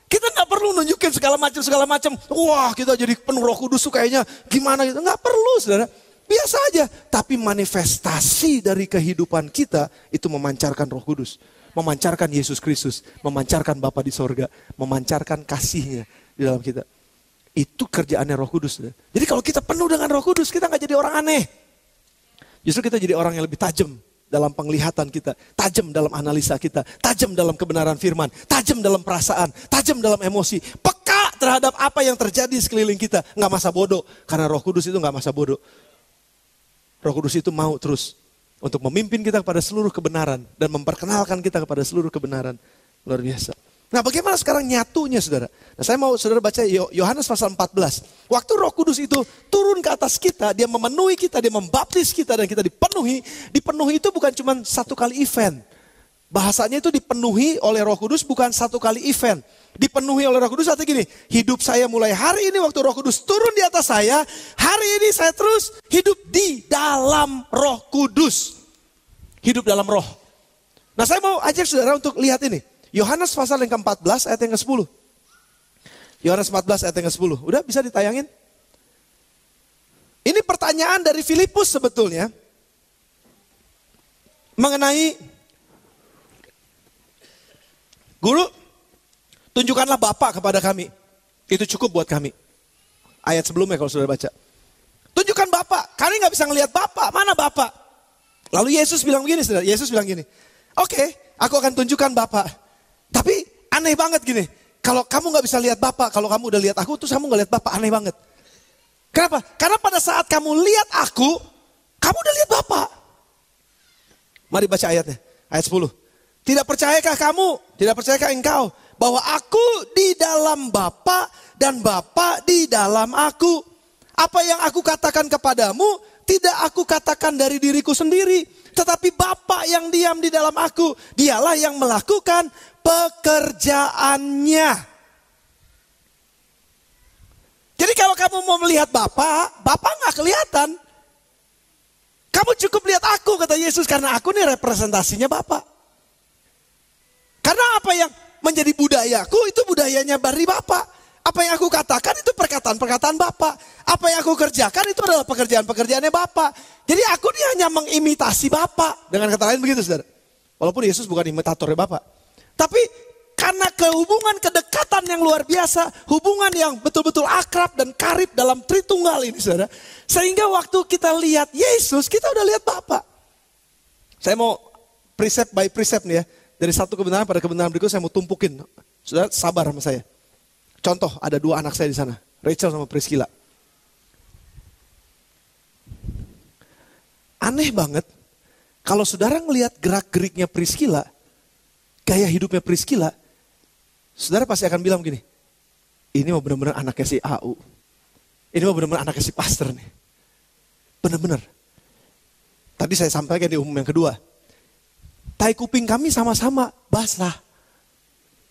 Kita gak perlu nunjukin segala macam. Wah, kita jadi penuh Roh Kudus tuh kayaknya gimana gitu. Gak perlu, saudara. Biasa aja. Tapi manifestasi dari kehidupan kita itu memancarkan Roh Kudus. Memancarkan Yesus Kristus. Memancarkan Bapa di sorga. Memancarkan kasihnya di dalam kita. Itu kerjaannya Roh Kudus. Saudara. Jadi kalau kita penuh dengan Roh Kudus, kita gak jadi orang aneh. Justru kita jadi orang yang lebih tajam. Dalam penglihatan kita, tajam dalam analisa kita, tajam dalam kebenaran firman, tajam dalam perasaan, tajam dalam emosi, peka terhadap apa yang terjadi sekeliling kita. Nggak masa bodoh, karena Roh Kudus itu nggak masa bodoh. Roh Kudus itu mau terus untuk memimpin kita kepada seluruh kebenaran dan memperkenalkan kita kepada seluruh kebenaran. Luar biasa. Nah, bagaimana sekarang nyatunya, saudara? Nah, saya mau saudara baca Yohanes pasal 14. Waktu Roh Kudus itu turun ke atas kita, dia memenuhi kita, dia membaptis kita dan kita dipenuhi. Dipenuhi itu bukan cuma satu kali event. Bahasanya itu dipenuhi oleh Roh Kudus bukan satu kali event. Dipenuhi oleh Roh Kudus artinya gini, hidup saya mulai hari ini waktu Roh Kudus turun di atas saya, hari ini saya terus hidup di dalam Roh Kudus. Hidup dalam Roh. Nah, saya mau ajak saudara untuk lihat ini. Yohanes pasal yang ke-14 ayat yang ke-10. Yohanes 14 ayat yang ke-10. Udah bisa ditayangin? Ini pertanyaan dari Filipus sebetulnya. Mengenai, Guru, tunjukkanlah Bapa kepada kami. Itu cukup buat kami. Ayat sebelumnya kalau sudah baca. Tunjukkan Bapa. Kami gak bisa ngelihat Bapa. Mana Bapa? Lalu Yesus bilang begini, saudara. Yesus bilang gini. Oke, aku akan tunjukkan Bapa. Tapi aneh banget gini. Kalau kamu gak bisa lihat Bapa, kalau kamu udah lihat aku, terus kamu gak lihat Bapa, aneh banget. Kenapa? Karena pada saat kamu lihat aku, kamu udah lihat Bapa. Mari baca ayatnya, ayat 10. Tidak percayakah engkau, bahwa aku di dalam Bapa dan Bapa di dalam aku. Apa yang aku katakan kepadamu, tidak aku katakan dari diriku sendiri. Tetapi Bapa yang diam di dalam aku, dialah yang melakukan pekerjaannya. Jadi kalau kamu mau melihat Bapa gak kelihatan. Kamu cukup lihat aku, kata Yesus, karena aku nih representasinya Bapa. Karena apa yang menjadi budayaku itu budayanya dari Bapa. Apa yang aku katakan itu perkataan-perkataan Bapa. Apa yang aku kerjakan itu adalah pekerjaan-pekerjaannya Bapa. Jadi aku ini hanya mengimitasi Bapa. Dengan kata lain begitu, saudara. Walaupun Yesus bukan imitatornya Bapa. Tapi karena kehubungan kedekatan yang luar biasa, hubungan yang betul-betul akrab dan karib dalam Tritunggal ini, saudara. Sehingga waktu kita lihat Yesus, kita udah lihat Bapa. Saya mau precept by precept nih ya. Dari satu kebenaran pada kebenaran berikut saya mau tumpukin. Saudara sabar sama saya. Contoh, ada 2 anak saya di sana, Rachel sama Priscilla. aneh banget. Kalau saudara ngelihat gerak-geriknya Priscilla, gaya hidupnya Priscilla, saudara pasti akan bilang begini, ini mau benar-benar anaknya si AU. Ini mau benar-benar anaknya si pastor nih. Benar-benar. Tadi saya sampaikan di umum yang kedua. Tai kuping kami sama-sama basah.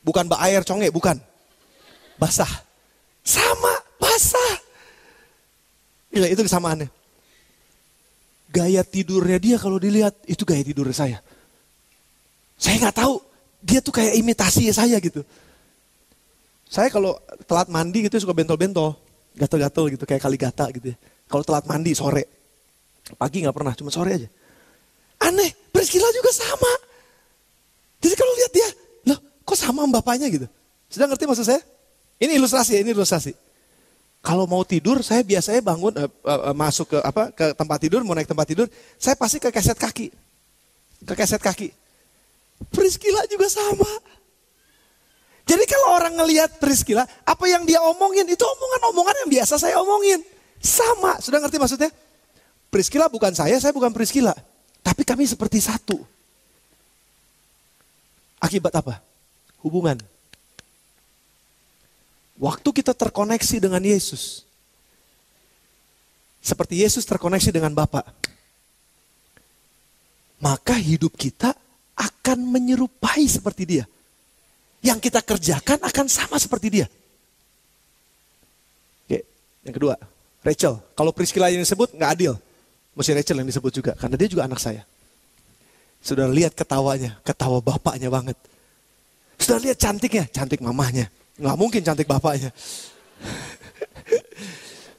Bukan air conge, bukan. Basah. Sama, basah. Gila, itu kesamaannya. Gaya tidurnya dia kalau dilihat, itu gaya tidur saya. Saya nggak tahu, dia tuh kayak imitasi saya gitu. Saya kalau telat mandi gitu suka bentol-bentol. Gatel-gatel gitu, kayak kali gata gitu ya. Kalau telat mandi sore. Pagi nggak pernah, cuma sore aja. Aneh, Priscilla juga sama. Jadi kalau lihat dia, loh kok sama sama bapaknya gitu. Sudah ngerti maksud saya? Ini ilustrasi ya, ini ilustrasi. Kalau mau tidur, saya biasanya bangun, masuk ke tempat tidur, mau naik tempat tidur, saya pasti ke keset kaki. Ke keset kaki. Priscilla juga sama. Jadi kalau orang ngelihat Priscilla, apa yang dia omongin, itu omongan-omongan yang biasa saya omongin. Sama, sudah ngerti maksudnya? Priscilla bukan saya bukan Priscilla. Tapi kami seperti satu. Akibat apa? Hubungan. Waktu kita terkoneksi dengan Yesus. Seperti Yesus terkoneksi dengan Bapa. Maka hidup kita akan menyerupai seperti dia. Yang kita kerjakan akan sama seperti dia. Oke, yang kedua, Rachel. Kalau Priscilla yang disebut nggak adil. Mesti Rachel yang disebut juga, karena dia juga anak saya. Sudah lihat ketawanya, ketawa bapaknya banget. Sudah lihat cantiknya, cantik mamahnya. Nggak mungkin cantik bapaknya.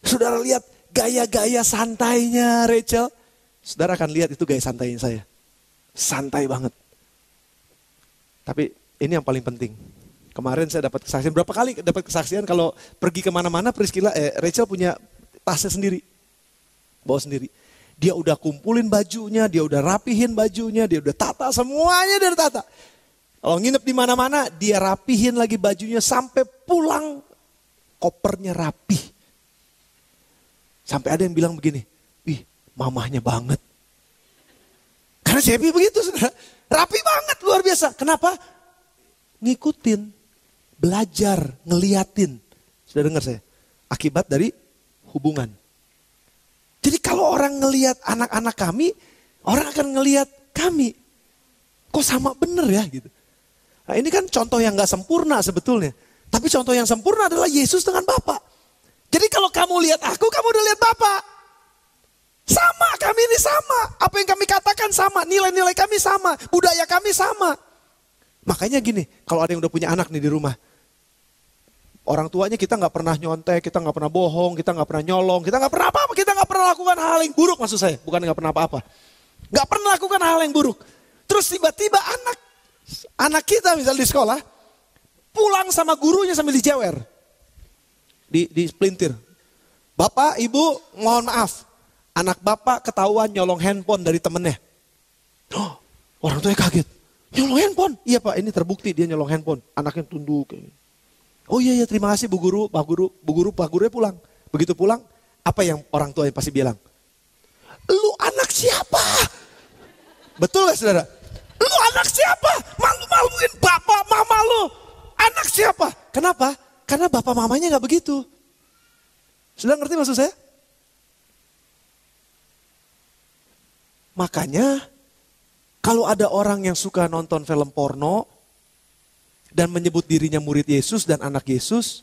Saudara lihat gaya-gaya santainya Rachel. Saudara akan lihat itu gaya santainya saya. Santai banget. Tapi ini yang paling penting. Kemarin saya dapat kesaksian, berapa kali dapat kesaksian kalau pergi kemana-mana Rachel punya tasnya sendiri. Bawa sendiri. Dia udah kumpulin bajunya, dia udah rapihin bajunya, dia udah tata semuanya dia udah tata. Kalau nginep di mana-mana, dia rapihin lagi bajunya sampai pulang kopernya rapi. Sampai ada yang bilang begini, "Ih, mamahnya banget." Karena Cepi begitu, saudara. Rapi banget, luar biasa. Kenapa? Ngikutin, belajar, ngeliatin. Sudah dengar saya? Akibat dari hubungan. Jadi kalau orang ngelihat anak-anak kami, orang akan ngelihat kami. Kok sama bener ya gitu. Nah ini kan contoh yang gak sempurna sebetulnya. Tapi contoh yang sempurna adalah Yesus dengan Bapa. Jadi kalau kamu lihat aku, kamu udah lihat Bapa. Sama, kami ini sama. Apa yang kami katakan sama, nilai-nilai kami sama, budaya kami sama. Makanya gini, kalau ada yang udah punya anak nih di rumah. Orang tuanya kita gak pernah nyontek, kita gak pernah bohong, kita gak pernah nyolong, kita gak pernah apa-apa, kita gak pernah lakukan hal yang buruk maksud saya. Bukan gak pernah apa-apa. Gak pernah lakukan hal yang buruk. Terus tiba-tiba anak kita misalnya di sekolah, pulang sama gurunya sambil dijewer. Di pelintir. Bapak, ibu, mohon maaf. Anak bapak ketahuan nyolong handphone dari temennya. Oh, orang tuanya kaget. Nyolong handphone? Iya pak, ini terbukti dia nyolong handphone. Anaknya tunduk. Oh iya, terima kasih bu guru, pak gurunya pulang. Begitu pulang, apa yang orang tua yang pasti bilang? Lu anak siapa? Betul gak saudara? Lu anak siapa? Malu-maluin bapak mama lu. Anak siapa? Kenapa? Karena bapak mamanya gak begitu. Sudah ngerti maksud saya? Makanya kalau ada orang yang suka nonton film porno dan menyebut dirinya murid Yesus dan anak Yesus,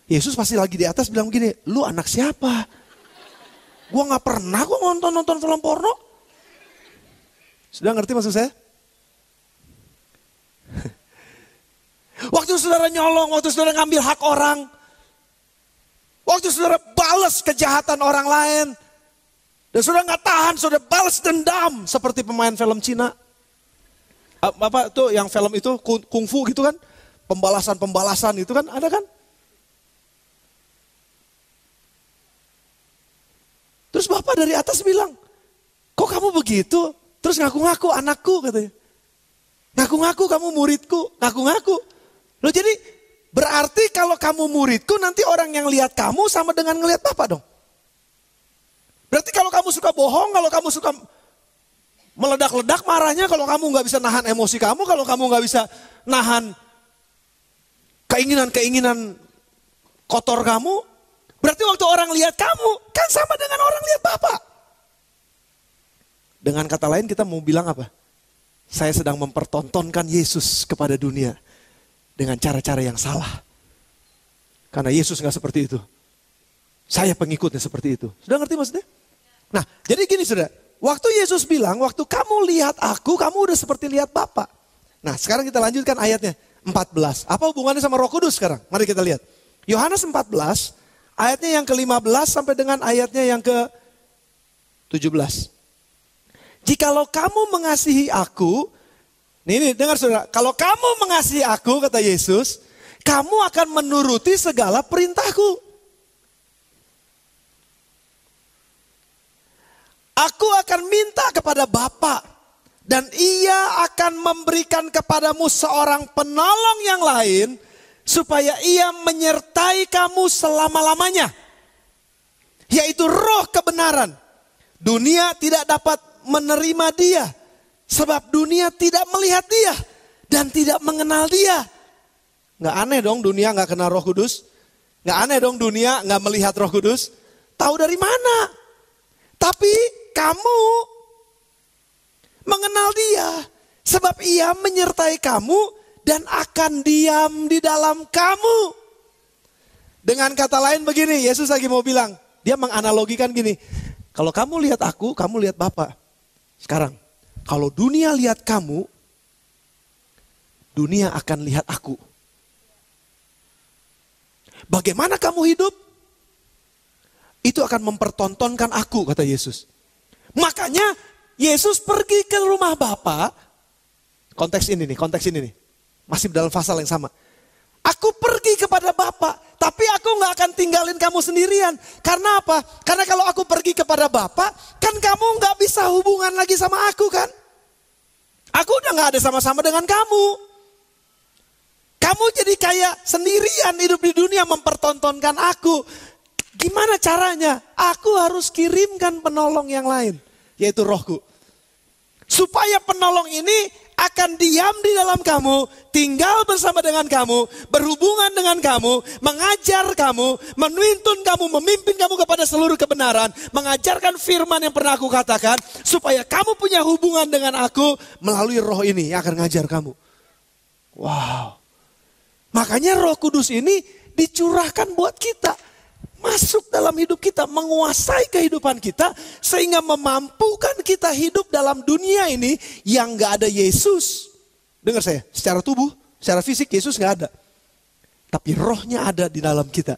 Yesus pasti lagi di atas bilang gini, lu anak siapa? Gua gak pernah nonton film porno. Sudah ngerti maksud saya? Waktu saudara nyolong, waktu saudara ngambil hak orang, waktu saudara balas kejahatan orang lain, dan saudara gak tahan, saudara balas dendam seperti pemain film Cina. Apa tuh yang film itu kungfu gitu kan? Pembalasan itu kan ada kan? Terus bapak dari atas bilang, kok kamu begitu? Terus ngaku-ngaku anakku katanya. Ngaku-ngaku kamu muridku, ngaku-ngaku. Loh jadi berarti kalau kamu muridku nanti orang yang lihat kamu sama dengan ngelihat bapak dong. Berarti kalau kamu suka bohong, kalau kamu suka meledak-ledak marahnya, kalau kamu nggak bisa nahan emosi kamu, kalau kamu nggak bisa nahan keinginan-keinginan kotor kamu, berarti waktu orang lihat kamu, kan sama dengan orang lihat Bapa. Dengan kata lain kita mau bilang apa? Saya sedang mempertontonkan Yesus kepada dunia dengan cara-cara yang salah. Karena Yesus nggak seperti itu. Saya pengikutnya seperti itu. Sudah ngerti maksudnya? Nah, jadi gini saudara. Waktu Yesus bilang, waktu kamu lihat aku, kamu udah seperti lihat Bapa. Nah, sekarang kita lanjutkan ayatnya. 14. Apa hubungannya sama Roh Kudus sekarang? Mari kita lihat. Yohanes 14, ayatnya yang ke-15 sampai dengan ayatnya yang ke-17. Jikalau kamu mengasihi aku, nih dengar saudara, kalau kamu mengasihi aku, kata Yesus, kamu akan menuruti segala perintahku. Aku akan minta kepada Bapa, dan ia akan memberikan kepadamu seorang penolong yang lain, supaya ia menyertai kamu selama-lamanya. Yaitu Roh kebenaran. Dunia tidak dapat menerima dia, sebab dunia tidak melihat dia, dan tidak mengenal dia. Gak aneh dong dunia gak kenal Roh Kudus. Gak aneh dong dunia gak melihat Roh Kudus. Tahu dari mana? Tapi kamu mengenal dia, sebab ia menyertai kamu dan akan diam di dalam kamu. Dengan kata lain begini, Yesus lagi mau bilang, dia menganalogikan gini, kalau kamu lihat aku, kamu lihat Bapa. Sekarang, kalau dunia lihat kamu, dunia akan lihat aku. Bagaimana kamu hidup? Itu akan mempertontonkan aku, kata Yesus. Makanya Yesus pergi ke rumah Bapa. Konteks ini nih. Masih dalam pasal yang sama. Aku pergi kepada Bapa, tapi aku gak akan tinggalin kamu sendirian. Karena apa? Karena kalau aku pergi kepada Bapa, kan kamu gak bisa hubungan lagi sama aku kan? Aku udah gak ada sama-sama dengan kamu. Kamu jadi kayak sendirian hidup di dunia mempertontonkan aku. Gimana caranya? Aku harus kirimkan penolong yang lain, yaitu Rohku. Supaya penolong ini akan diam di dalam kamu, tinggal bersama dengan kamu, berhubungan dengan kamu, mengajar kamu, menuntun kamu, memimpin kamu kepada seluruh kebenaran, mengajarkan firman yang pernah aku katakan, supaya kamu punya hubungan dengan aku melalui Roh ini yang akan ngajar kamu. Wow. Makanya Roh Kudus ini dicurahkan buat kita. Masuk dalam hidup kita, menguasai kehidupan kita, sehingga memampukan kita hidup dalam dunia ini yang gak ada Yesus. Dengar saya, secara tubuh, secara fisik Yesus gak ada. Tapi rohnya ada di dalam kita.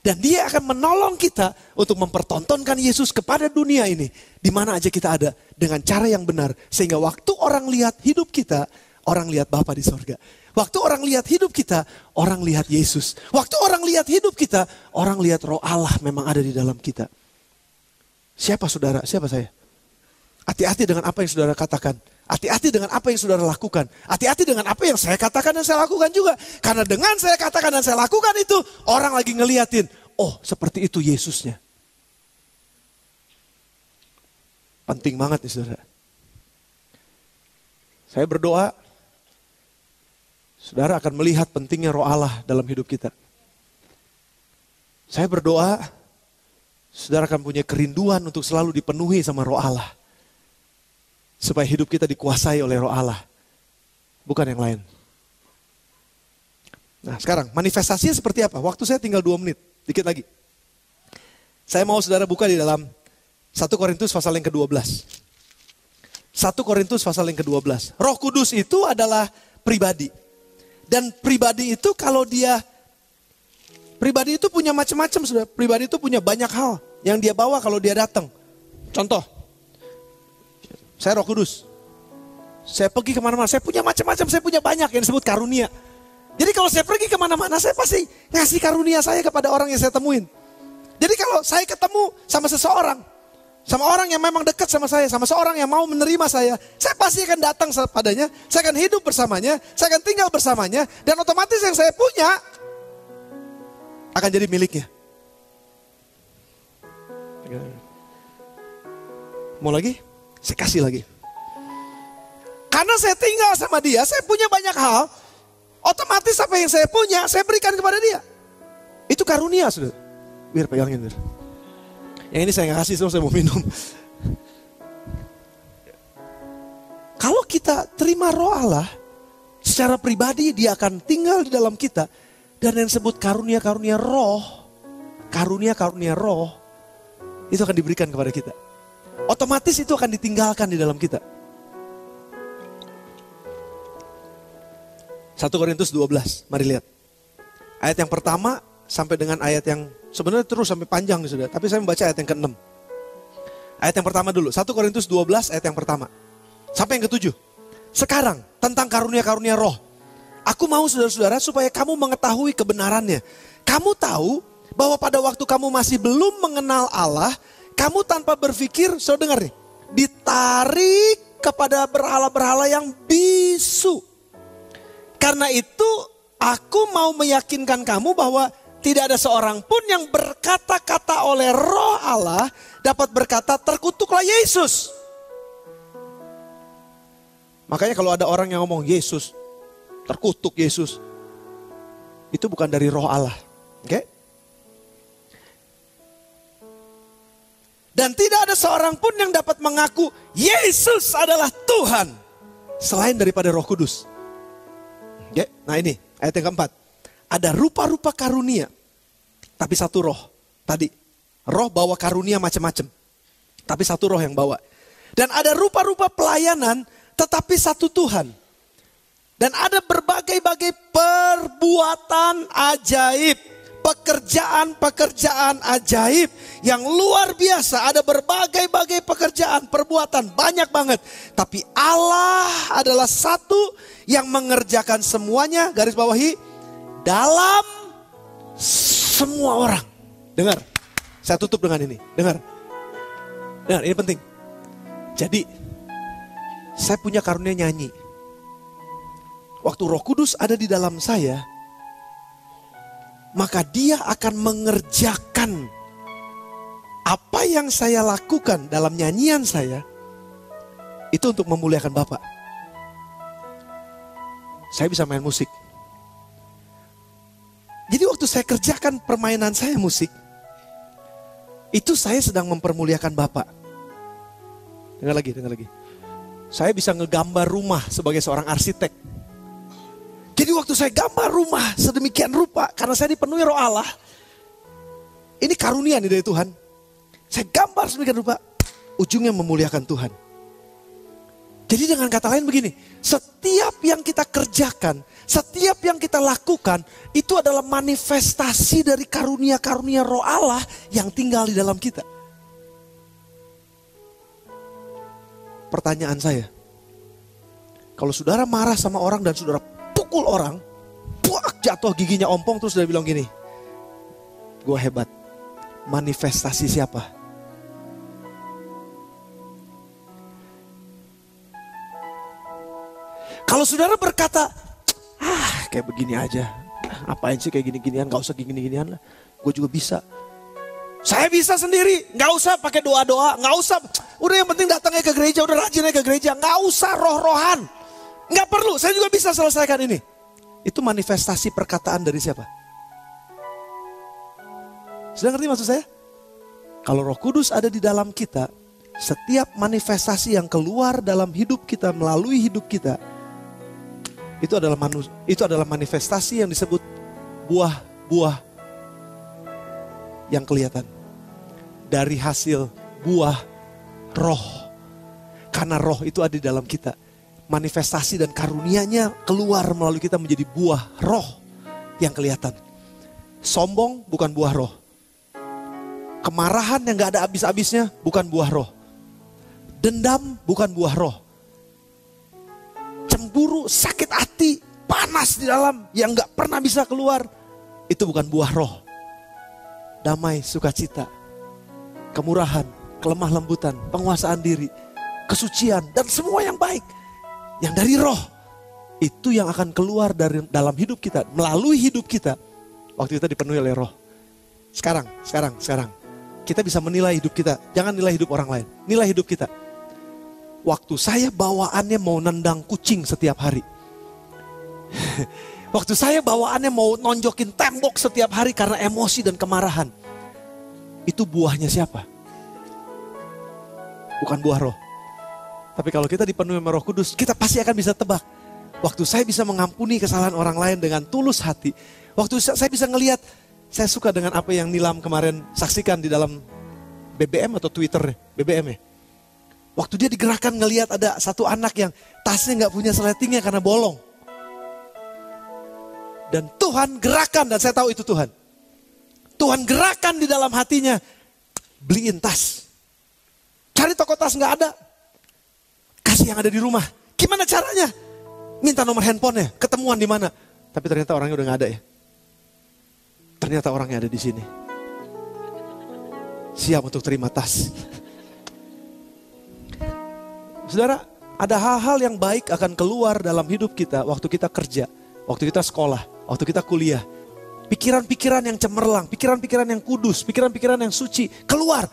Dan dia akan menolong kita untuk mempertontonkan Yesus kepada dunia ini. Di mana aja kita ada, dengan cara yang benar. Sehingga waktu orang lihat hidup kita, orang lihat Bapa di sorga. Waktu orang lihat hidup kita, orang lihat Yesus. Waktu orang lihat hidup kita, orang lihat Roh Allah memang ada di dalam kita. Siapa saudara? Siapa saya? Hati-hati dengan apa yang saudara katakan. Hati-hati dengan apa yang saudara lakukan. Hati-hati dengan apa yang saya katakan dan saya lakukan juga. Karena dengan saya katakan dan saya lakukan itu, orang lagi ngeliatin. Oh, seperti itu Yesusnya. Penting banget nih saudara. Saya berdoa, saudara akan melihat pentingnya Roh Allah dalam hidup kita. Saya berdoa, saudara akan punya kerinduan untuk selalu dipenuhi sama Roh Allah. Supaya hidup kita dikuasai oleh Roh Allah. Bukan yang lain. Nah sekarang, manifestasinya seperti apa? Waktu saya tinggal 2 menit, dikit lagi. Saya mau saudara buka di dalam 1 Korintus pasal yang ke-12. 1 Korintus pasal yang ke-12. Roh Kudus itu adalah pribadi. Dan pribadi itu kalau dia, pribadi itu punya macam-macam sudah. Pribadi itu punya banyak hal yang dia bawa kalau dia datang. Contoh, saya Roh Kudus. Saya pergi kemana-mana, saya punya macam-macam, saya punya banyak yang disebut karunia. Jadi kalau saya pergi kemana-mana, saya pasti ngasih karunia saya kepada orang yang saya temuin. Jadi kalau saya ketemu sama seseorang, sama orang yang memang dekat sama saya, sama seorang yang mau menerima saya pasti akan datang padanya, saya akan hidup bersamanya, saya akan tinggal bersamanya, dan otomatis yang saya punya akan jadi miliknya. Mau lagi? Saya kasih lagi. Karena saya tinggal sama dia, saya punya banyak hal. Otomatis apa yang saya punya, saya berikan kepada dia. Itu karunia, saudara. Biar pegangin, biar. Yang ini saya nggak kasih, terus saya mau minum. Kalau kita terima roh Allah, secara pribadi dia akan tinggal di dalam kita. Dan yang disebut karunia-karunia roh, karunia-karunia roh, itu akan diberikan kepada kita. Otomatis itu akan ditinggalkan di dalam kita. 1 Korintus 12, mari lihat. Ayat yang pertama sampai dengan ayat yang sebenarnya terus sampai panjang nih saudara. Tapi saya membaca ayat yang ke-6. Ayat yang pertama dulu, 1 Korintus 12 ayat yang pertama. Sampai yang ke-7. Sekarang tentang karunia-karunia roh. Aku mau saudara-saudara supaya kamu mengetahui kebenarannya. Kamu tahu bahwa pada waktu kamu masih belum mengenal Allah, kamu tanpa berpikir, saudara dengar nih, ditarik kepada berhala-berhala yang bisu. Karena itu aku mau meyakinkan kamu bahwa tidak ada seorang pun yang berkata-kata oleh roh Allah dapat berkata terkutuklah Yesus. Makanya kalau ada orang yang ngomong Yesus, terkutuk Yesus, itu bukan dari roh Allah. Oke? Dan tidak ada seorang pun yang dapat mengaku Yesus adalah Tuhan selain daripada Roh Kudus. Oke? Nah ini ayat yang keempat. Ada rupa-rupa karunia, tapi satu roh. Tadi roh bawa karunia macam-macam, tapi satu roh yang bawa. Dan ada rupa-rupa pelayanan, tetapi satu Tuhan. Dan ada berbagai-bagai perbuatan ajaib. Pekerjaan-pekerjaan ajaib yang luar biasa. Ada berbagai-bagai pekerjaan, perbuatan, banyak banget. Tapi Allah adalah satu yang mengerjakan semuanya, garis bawahi, dalam semua orang. Dengar, saya tutup dengan ini. Dengar, ini penting. Jadi, saya punya karunia nyanyi. Waktu Roh Kudus ada di dalam saya, maka dia akan mengerjakan apa yang saya lakukan dalam nyanyian saya, itu untuk memuliakan Bapa. Saya bisa main musik. Jadi waktu saya kerjakan permainan saya musik, itu saya sedang mempermuliakan Bapa. Dengar lagi. Saya bisa ngegambar rumah sebagai seorang arsitek. Jadi waktu saya gambar rumah sedemikian rupa, karena saya dipenuhi roh Allah, ini karunia nih dari Tuhan. Saya gambar sedemikian rupa, ujungnya memuliakan Tuhan. Jadi dengan kata lain begini, setiap yang kita kerjakan, setiap yang kita lakukan, itu adalah manifestasi dari karunia-karunia roh Allah yang tinggal di dalam kita. Pertanyaan saya, kalau saudara marah sama orang dan saudara pukul orang, buak jatuh giginya ompong, terus dia bilang gini, gue hebat. Manifestasi siapa? Kalau saudara berkata, kayak begini aja, apain sih kayak gini-ginian, gak usah gini-ginian lah, gue juga bisa. Saya bisa sendiri, gak usah pakai doa-doa, gak usah, udah yang penting datangnya ke gereja, udah rajinnya ke gereja, gak usah roh-rohan. Gak perlu, saya juga bisa selesaikan ini. Itu manifestasi perkataan dari siapa? Sudah ngerti maksud saya? Kalau Roh Kudus ada di dalam kita, setiap manifestasi yang keluar dalam hidup kita, melalui hidup kita, itu adalah manifestasi yang disebut buah-buah yang kelihatan. Dari hasil buah roh. Karena roh itu ada di dalam kita. Manifestasi dan karunianya keluar melalui kita menjadi buah roh yang kelihatan. Sombong bukan buah roh. Kemarahan yang gak ada habis-habisnya bukan buah roh. Dendam bukan buah roh. Cemburu, sakit hati, panas di dalam yang gak pernah bisa keluar, itu bukan buah roh. Damai, sukacita, kemurahan, kelemah lembutan, penguasaan diri, kesucian, dan semua yang baik. Yang dari roh, itu yang akan keluar dari dalam hidup kita, melalui hidup kita, waktu kita dipenuhi oleh roh. Sekarang, kita bisa menilai hidup kita. Jangan nilai hidup orang lain, nilai hidup kita. Waktu saya bawaannya mau nendang kucing setiap hari. Waktu saya bawaannya mau nonjokin tembok setiap hari karena emosi dan kemarahan. Itu buahnya siapa? Bukan buah roh. Tapi kalau kita dipenuhi sama Roh Kudus, kita pasti akan bisa tebak. Waktu saya bisa mengampuni kesalahan orang lain dengan tulus hati. Waktu saya bisa ngelihat, saya suka dengan apa yang Nilam kemarin saksikan di dalam BBM atau Twitter, BBM ya. Waktu dia digerakkan ngelihat ada satu anak yang tasnya gak punya seletingnya karena bolong. Dan Tuhan gerakan, dan saya tahu itu Tuhan. Tuhan gerakan di dalam hatinya, beliin tas. Cari toko tas gak ada. Kasih yang ada di rumah. Gimana caranya? Minta nomor handphonenya, ketemuan di mana? Tapi ternyata orangnya udah gak ada ya. Ternyata orangnya ada di sini. Siap untuk terima tas. Saudara, ada hal-hal yang baik akan keluar dalam hidup kita waktu kita kerja, waktu kita sekolah, waktu kita kuliah. Pikiran-pikiran yang cemerlang, pikiran-pikiran yang kudus, pikiran-pikiran yang suci keluar.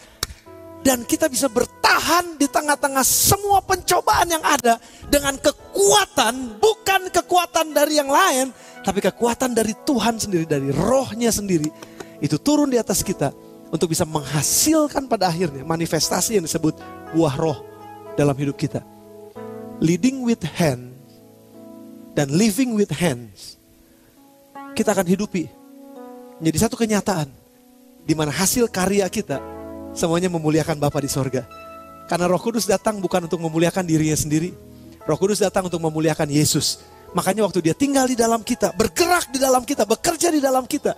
Dan kita bisa bertahan di tengah-tengah semua pencobaan yang ada dengan kekuatan, bukan kekuatan dari yang lain, tapi kekuatan dari Tuhan sendiri, dari rohnya sendiri. Itu turun di atas kita untuk bisa menghasilkan pada akhirnya manifestasi yang disebut buah roh dalam hidup kita. Leading with hand dan living with hands. Kita akan hidupi menjadi satu kenyataan di mana hasil karya kita semuanya memuliakan Bapa di sorga. Karena Roh Kudus datang bukan untuk memuliakan dirinya sendiri. Roh Kudus datang untuk memuliakan Yesus. Makanya waktu dia tinggal di dalam kita, bergerak di dalam kita, bekerja di dalam kita,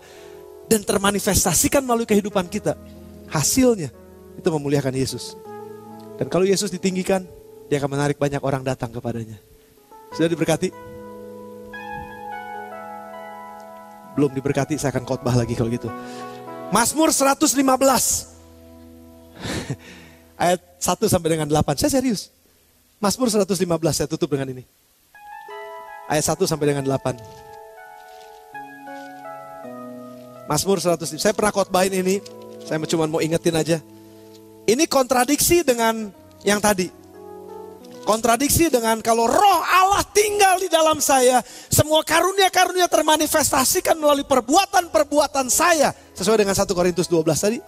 dan termanifestasikan melalui kehidupan kita, hasilnya itu memuliakan Yesus. Dan kalau Yesus ditinggikan, dia akan menarik banyak orang datang kepadanya. Sudah diberkati? Belum diberkati, saya akan khotbah lagi kalau gitu. Mazmur 115. Ayat 1 sampai dengan 8. Saya serius. Mazmur 115, saya tutup dengan ini. Ayat 1 sampai dengan 8. Mazmur 115. Saya pernah khotbahin ini. Saya cuma mau ingetin aja. Ini kontradiksi dengan yang tadi. Kontradiksi dengan kalau roh Allah tinggal di dalam saya, semua karunia-karunia termanifestasikan melalui perbuatan-perbuatan saya. Sesuai dengan 1 Korintus 12 tadi.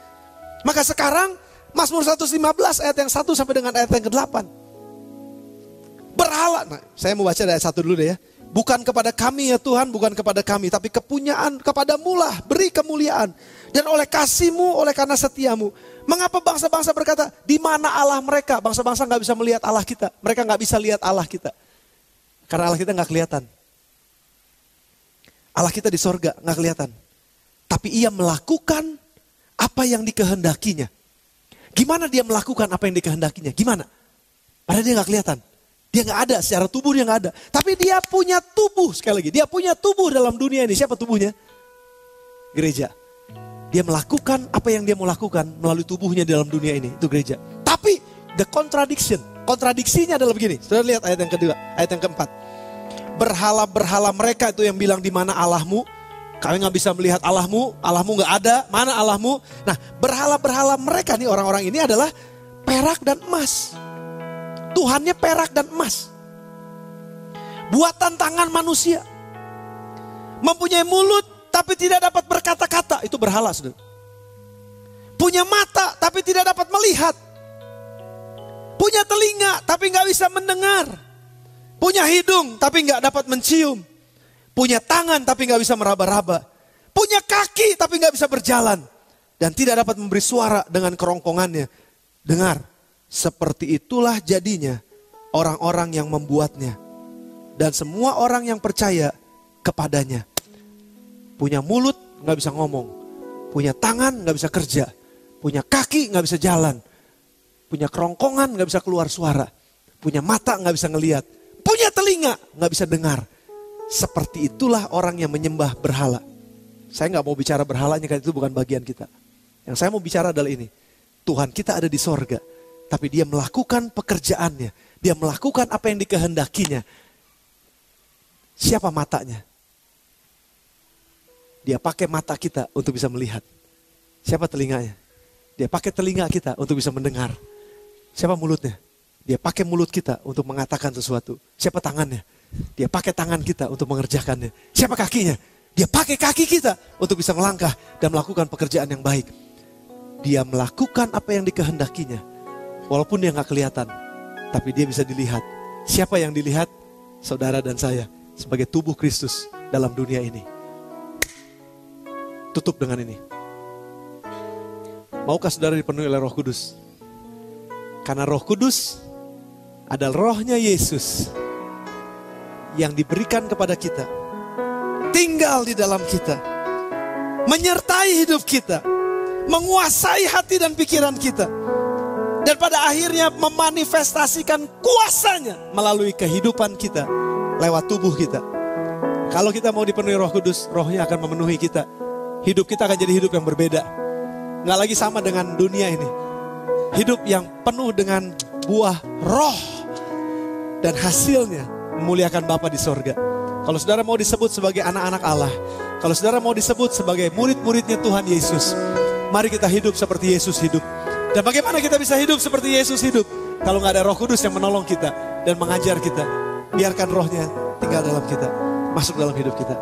Maka sekarang Mazmur 115 ayat yang 1 sampai dengan ayat yang ke-8. Berhala, nah, saya mau baca dari ayat 1 dulu deh ya. Bukan kepada kami ya Tuhan, bukan kepada kami, tapi kepunyaan kepadamu lah, beri kemuliaan. Dan oleh kasih-Mu, oleh karena setiamu. Mengapa bangsa-bangsa berkata, di mana Allah mereka? Bangsa-bangsa gak bisa melihat Allah kita. Mereka gak bisa lihat Allah kita. Karena Allah kita gak kelihatan. Allah kita di sorga gak kelihatan. Tapi ia melakukan apa yang dikehendakinya. Gimana dia melakukan apa yang dikehendakinya? Gimana? Padahal dia gak kelihatan. Dia gak ada, secara tubuh dia gak ada. Tapi dia punya tubuh, sekali lagi. Dia punya tubuh dalam dunia ini. Siapa tubuhnya? Gereja. Dia melakukan apa yang dia mau lakukan melalui tubuhnya dalam dunia ini. Itu gereja. Tapi the contradiction. Kontradiksinya adalah begini. Sudah lihat ayat yang kedua, ayat yang keempat. Berhala-berhala mereka itu yang bilang di mana Allahmu. Kami gak bisa melihat Allahmu. Allahmu gak ada. Mana Allahmu? Nah, berhala-berhala mereka nih, orang-orang ini adalah perak dan emas. Tuhannya perak dan emas. Buatan tangan manusia. Mempunyai mulut tapi tidak dapat berkata-kata. Itu berhala, saudara. Punya mata tapi tidak dapat melihat. Punya telinga tapi gak bisa mendengar. Punya hidung tapi gak dapat mencium. Punya tangan tapi gak bisa meraba-raba. Punya kaki tapi gak bisa berjalan. Dan tidak dapat memberi suara dengan kerongkongannya. Dengar, seperti itulah jadinya orang-orang yang membuatnya. Dan semua orang yang percaya kepadanya. Punya mulut gak bisa ngomong. Punya tangan gak bisa kerja. Punya kaki gak bisa jalan. Punya kerongkongan gak bisa keluar suara. Punya mata gak bisa ngelihat. Punya telinga gak bisa dengar. Seperti itulah orang yang menyembah berhala. Saya gak mau bicara berhalanya karena itu bukan bagian kita. Yang saya mau bicara adalah ini. Tuhan kita ada di sorga. Tapi dia melakukan pekerjaannya. Dia melakukan apa yang dikehendakinya. Siapa matanya? Dia pakai mata kita untuk bisa melihat. Siapa telinganya? Dia pakai telinga kita untuk bisa mendengar. Siapa mulutnya? Dia pakai mulut kita untuk mengatakan sesuatu. Siapa tangannya? Dia pakai tangan kita untuk mengerjakannya. Siapa kakinya? Dia pakai kaki kita untuk bisa melangkah dan melakukan pekerjaan yang baik. Dia melakukan apa yang dikehendakinya. Walaupun dia gak kelihatan, tapi dia bisa dilihat. Siapa yang dilihat? Saudara dan saya sebagai tubuh Kristus dalam dunia ini. Tutup dengan ini. Maukah saudara dipenuhi oleh Roh Kudus? Karena Roh Kudus adalah rohnya Yesus yang diberikan kepada kita. Tinggal di dalam kita. Menyertai hidup kita. Menguasai hati dan pikiran kita. Dan pada akhirnya memanifestasikan kuasanya melalui kehidupan kita. Lewat tubuh kita. Kalau kita mau dipenuhi Roh Kudus, rohnya akan memenuhi kita. Hidup kita akan jadi hidup yang berbeda. Nggak lagi sama dengan dunia ini. Hidup yang penuh dengan buah roh. Dan hasilnya memuliakan Bapa di sorga. Kalau saudara mau disebut sebagai anak-anak Allah. Kalau saudara mau disebut sebagai murid-muridnya Tuhan Yesus. Mari kita hidup seperti Yesus hidup. Dan bagaimana kita bisa hidup seperti Yesus hidup? Kalau nggak ada Roh Kudus yang menolong kita dan mengajar kita. Biarkan rohnya tinggal dalam kita. Masuk dalam hidup kita.